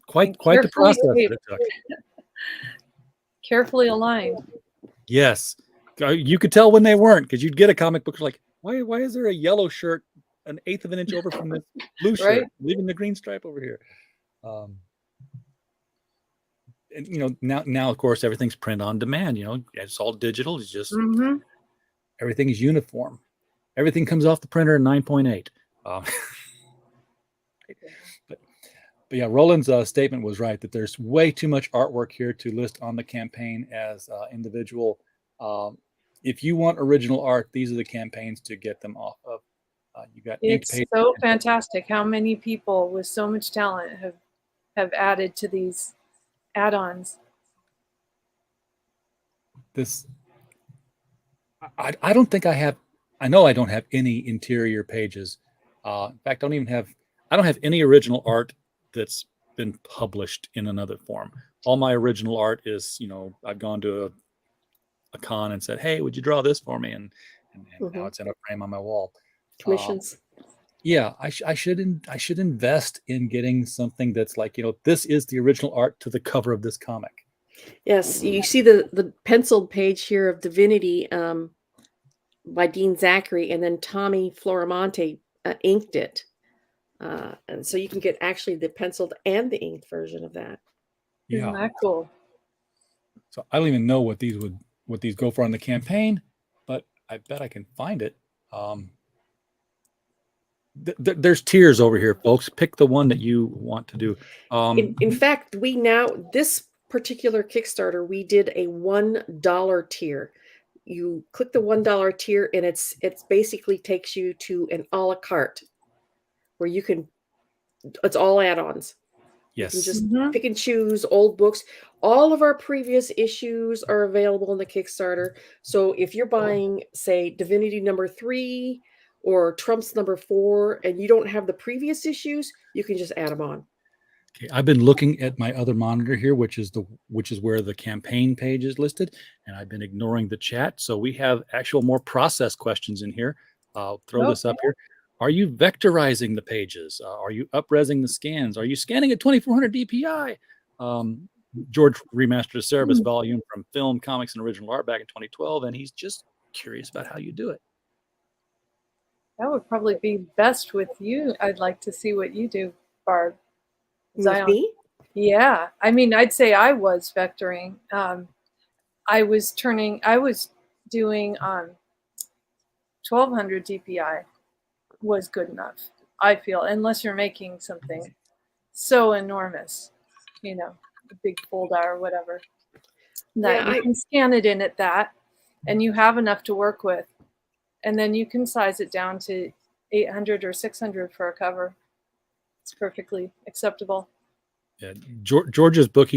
S8: quite the process that it took.
S9: Carefully aligned.
S8: Yes, you could tell when they weren't, because you'd get a comic book like, why is there a yellow shirt an eighth of an inch over from this blue shirt, leaving the green stripe over here? And now of course everything's print on demand. It's all digital. It's just everything is uniform. Everything comes off the printer in 9.8. But yeah, Roland's statement was right that there's way too much artwork here to list on the campaign as individual. If you want original art, these are the campaigns to get them off of. You got ink
S9: It's
S8: pages.
S9: so fantastic how many people with so much talent have added to these add-ons.
S8: This I don't think I have. I know I don't have any interior pages. In fact, I don't have any original art that's been published in another form. All my original art is, I've gone to a con and said, "Hey, would you draw this for me?" And now it's in a frame on my wall.
S10: Commissions.
S8: Yeah, I should invest in getting something that's like, this is the original art to the cover of this comic.
S10: Yes, you see the penciled page here of Divinity by Dean Zachary, and then Tommy Floramonte inked it. And so you can get actually the penciled and the inked version of that.
S9: Isn't that cool?
S8: So I don't even know what these go for on the campaign, but I bet I can find it. There's tiers over here, folks. Pick the one that you want to do.
S10: In fact, this particular Kickstarter, we did a $1 tier. You click the $1 tier, and it's basically takes you to an a la carte where it's all add-ons.
S8: Yes.
S10: You can just pick and choose old books. All of our previous issues are available in the Kickstarter. So if you're buying, say, Divinity number 3 or Trump's number 4, and you don't have the previous issues, you can just add them on.
S8: Okay, I've been looking at my other monitor here, which is where the campaign page is listed, and I've been ignoring the chat. So we have actual more process questions in here. I'll throw this up here. Are you vectorizing the pages? Are you up-resing the scans? Are you scanning at 2400 DPI? George remastered a Cerebus volume from film, comics, and original art back in 2012, and he's just curious about how you do it.
S9: That would probably be best with you. I'd like to see what you do, Barb.
S10: With me?
S9: Yeah. I mean, I'd say I was vectoring. I was doing 1200 DPI was good enough, I feel, unless you're making something so enormous, a big folder or whatever. That you can scan it in at that, and you have enough to work with. And then you can size it down to 800 or 600 for a cover. It's perfectly acceptable.
S8: Yeah, George's book.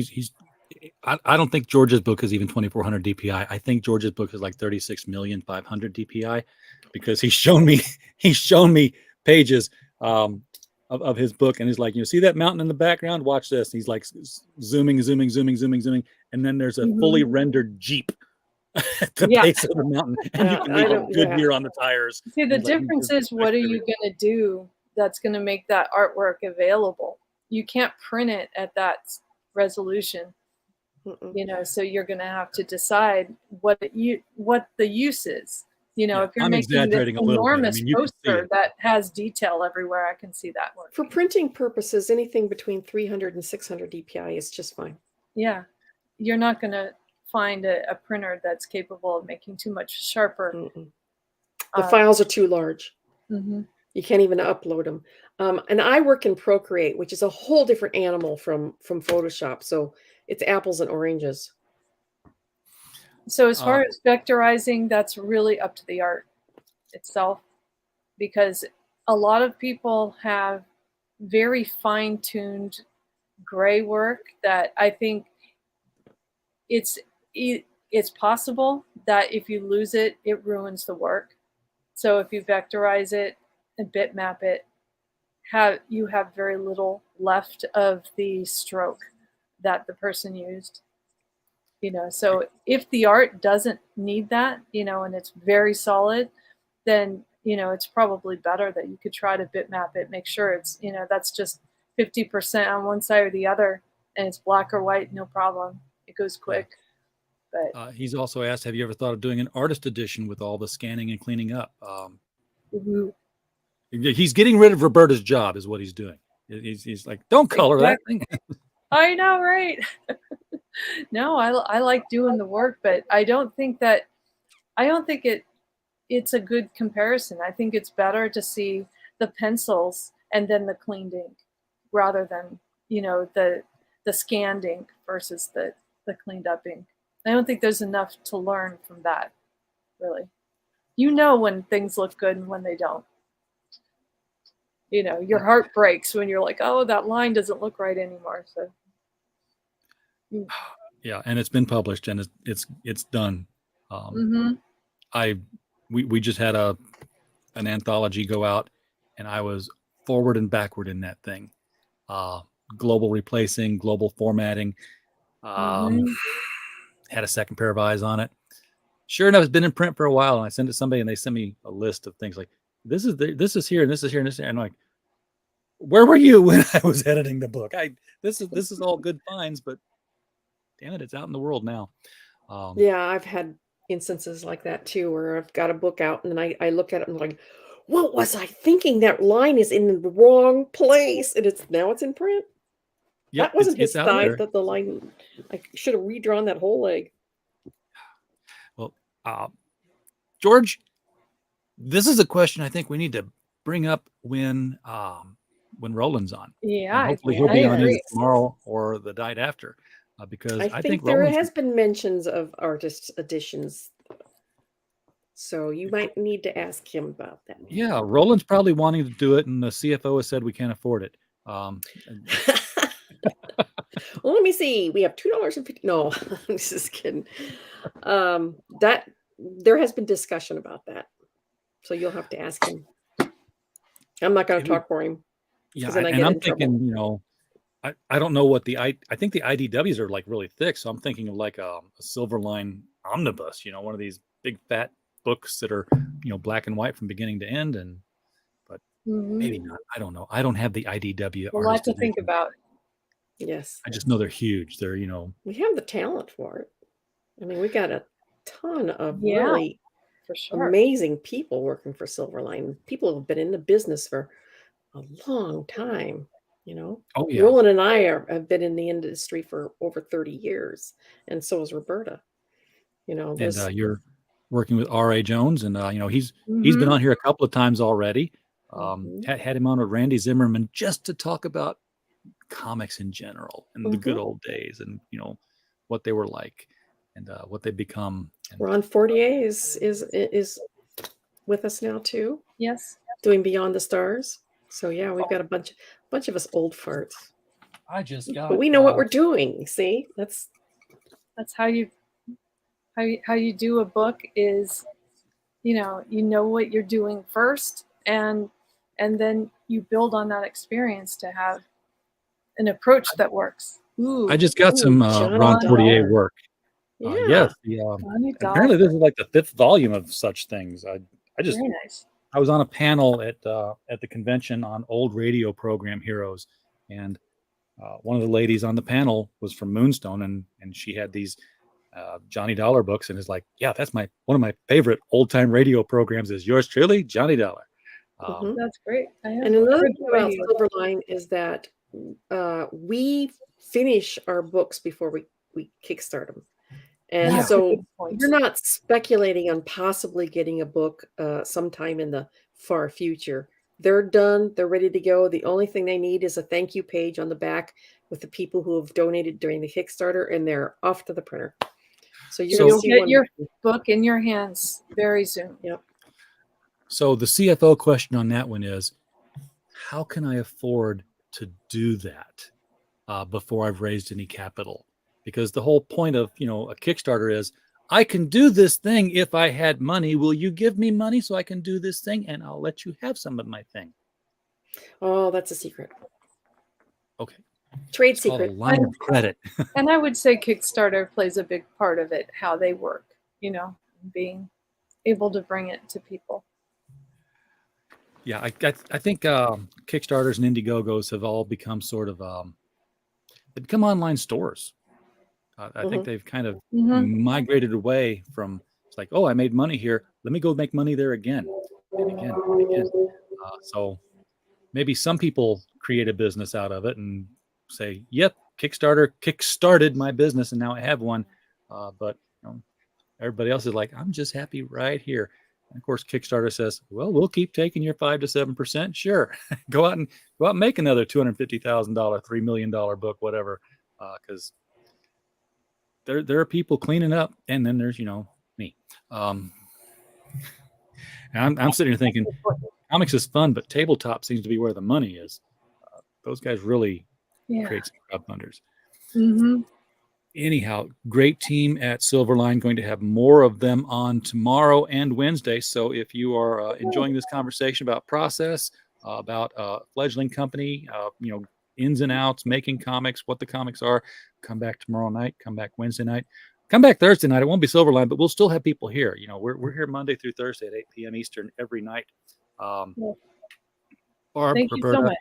S8: I don't think George's book is even 2400 DPI. I think George's book is like 36,500,000 DPI, because he's shown me pages of his book, and he's like, see that mountain in the background? Watch this. And he's like zooming, and then there's a fully rendered Jeep at the base of the mountain, and you can leave a Goodyear on the tires.
S9: See, the difference is, what are you going to do that's going to make that artwork available? You can't print it at that resolution, so you're going to have to decide what the use is. If you're making this enormous poster that has detail everywhere, I can see that work.
S10: For printing purposes, anything between 300 and 600 DPI is just fine.
S9: Yeah, you're not going to find a printer that's capable of making too much sharper.
S10: The files are too large.
S9: You
S10: can't even upload them. And I work in Procreate, which is a whole different animal from Photoshop. So it's apples and oranges.
S9: So as far as vectorizing, that's really up to the art itself, because a lot of people have very fine-tuned gray work that I think it's possible that if you lose it, it ruins the work. So if you vectorize it and bitmap it, you have very little left of the stroke that the person used. So if the art doesn't need that, and it's very solid, then, it's probably better that you could try to bitmap it, make sure it's, that's just 50% on one side or the other, and it's black or white, no problem. It goes quick. But
S8: he's also asked, have you ever thought of doing an artist edition with all the scanning and cleaning up? He's getting rid of Roberta's job is what he's doing. He's like, don't color that thing.
S9: I know, right? No, I like doing the work, but I don't think it's a good comparison. I think it's better to see the pencils and then the cleaned ink, rather than the scanned ink versus the cleaned up ink. I don't think there's enough to learn from that, really. When things look good and when they don't. your heart breaks when you're like, oh, that line doesn't look right anymore. So
S8: Yeah, and it's been published and it's done. We just had an anthology go out, and I was forward and backward in that thing. Global replacing, global formatting. Had a second pair of eyes on it. Sure enough, it's been in print for a while, and I sent it to somebody, and they sent me a list of things like this is here, and this is here, and this is here. And I'm like, where were you when I was editing the book? This is all good finds, but damn it, it's out in the world now.
S10: Yeah, I've had instances like that too, where I've got a book out and I look at it and I'm like, what was I thinking? That line is in the wrong place, and it's in print.
S8: Yep,
S10: That wasn't his
S8: it's out
S10: style.
S8: there.
S10: That the line, I should have redrawn that whole leg.
S8: Well, George, this is a question I think we need to bring up when Roland's on.
S9: Yeah,
S8: and hopefully he'll be on either tomorrow or the night after, because I think
S10: there
S8: Roland's,
S10: has been mentions of artist editions, so you might need to ask him about that.
S8: Yeah, Roland's probably wanting to do it, and the CFO has said we can't afford it.
S10: Well, let me see. We have $2.50. No, I'm just kidding. That there has been discussion about that, so you'll have to ask him. I'm not going to talk for him.
S8: Yeah,
S10: then
S8: and I'm thinking, I don't know what I think the IDWs are like really thick, so I'm thinking of like a Silverline omnibus, one of these big fat books that are black and white from beginning to end, but maybe not. I don't know. I don't have the IDW.
S9: A lot to think about.
S10: Yes,
S8: I just know they're huge. They're
S10: we have the talent for it. I mean, we got a ton of really
S9: for sure
S10: amazing people working for Silverline. People who have been in the business for a long time.
S8: Oh, yeah.
S10: Roland and I have been in the industry for over 30 years, and so is Roberta.
S8: And you're working with R.A. Jones, and he's been on here a couple of times already. Had him on with Randy Zimmerman just to talk about comics in general and the good old days, and what they were like and what they've become.
S10: Ron Fortier is with us now too.
S9: Yes,
S10: doing Beyond the Stars. So yeah, we've got a bunch of us old farts. But we know what we're doing. See, that's
S9: how you do a book is, you know what you're doing first, and then you build on that experience to have an approach that works.
S8: I just got some Ron Fortier work. Yes, apparently this is like the 5th volume of such things. I just
S9: very nice.
S8: I was on a panel at the convention on old radio program heroes, and one of the ladies on the panel was from Moonstone, and she had these Johnny Dollar books, and is like, yeah, that's one of my favorite old time radio programs is yours truly, Johnny Dollar.
S9: That's great.
S10: And another thing about Silverline is that we finish our books before we kickstart them. And so you're not speculating on possibly getting a book sometime in the far future. They're done. They're ready to go. The only thing they need is a thank you page on the back with the people who have donated during the Kickstarter, and they're off to the printer. So you'll
S9: get your book in your hands very soon.
S10: Yep.
S8: So the CFO question on that one is, how can I afford to do that before I've raised any capital? Because the whole point of, a Kickstarter is, I can do this thing if I had money. Will you give me money so I can do this thing, and I'll let you have some of my thing?
S10: Oh, that's a secret.
S8: Okay.
S10: Trade secret.
S8: A line of credit.
S9: And I would say Kickstarter plays a big part of it, how they work, being able to bring it to people.
S8: Yeah, I think Kickstarters and Indiegogos have all become sort of they become online stores. I think they've kind of migrated away from, it's like, oh, I made money here, let me go make money there again and again and again. So maybe some people create a business out of it and say, yep, Kickstarter kickstarted my business and now I have one. But everybody else is like, I'm just happy right here. And of course, Kickstarter says, well, we'll keep taking your 5 to 7%. Sure. go out and make another $250,000, $3 million book, whatever. Because there are people cleaning up, and then there's, me. And I'm sitting here thinking, Comics is fun, but tabletop seems to be where the money is. Those guys really create some crowdfunders.
S9: Mm-hmm.
S8: Anyhow, great team at Silverline. Going to have more of them on tomorrow and Wednesday. So if you are enjoying this conversation about process, about fledgling company, ins and outs, making comics, what the comics are, come back tomorrow night, come back Wednesday night, come back Thursday night. It won't be Silverline, but we'll still have people here. We're here Monday through Thursday at 8 p.m. Eastern every night. Barb,
S9: Thank you
S8: Roberta,
S9: so much.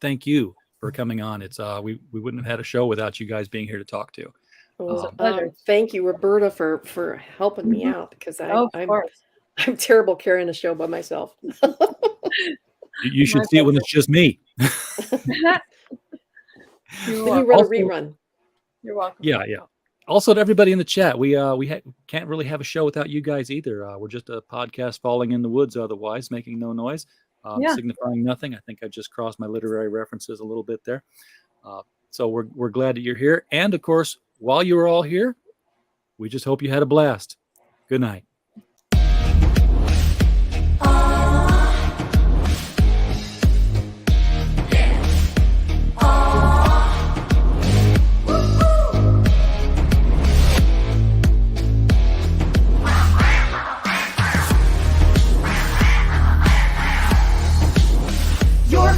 S8: thank you for coming on. It's we wouldn't have had a show without you guys being here to talk to.
S10: Thank you, Roberta, for helping me out, because I'm terrible carrying a show by myself.
S8: You should see it when it's just me.
S10: Then you run a rerun.
S9: You're welcome.
S8: Yeah. Also, to everybody in the chat, we can't really have a show without you guys either. We're just a podcast falling in the woods, otherwise making no noise, signifying nothing. I think I just crossed my literary references a little bit there. So we're glad that you're here, and of course, while you were all here, we just hope you had a blast. Good night.
S7: Your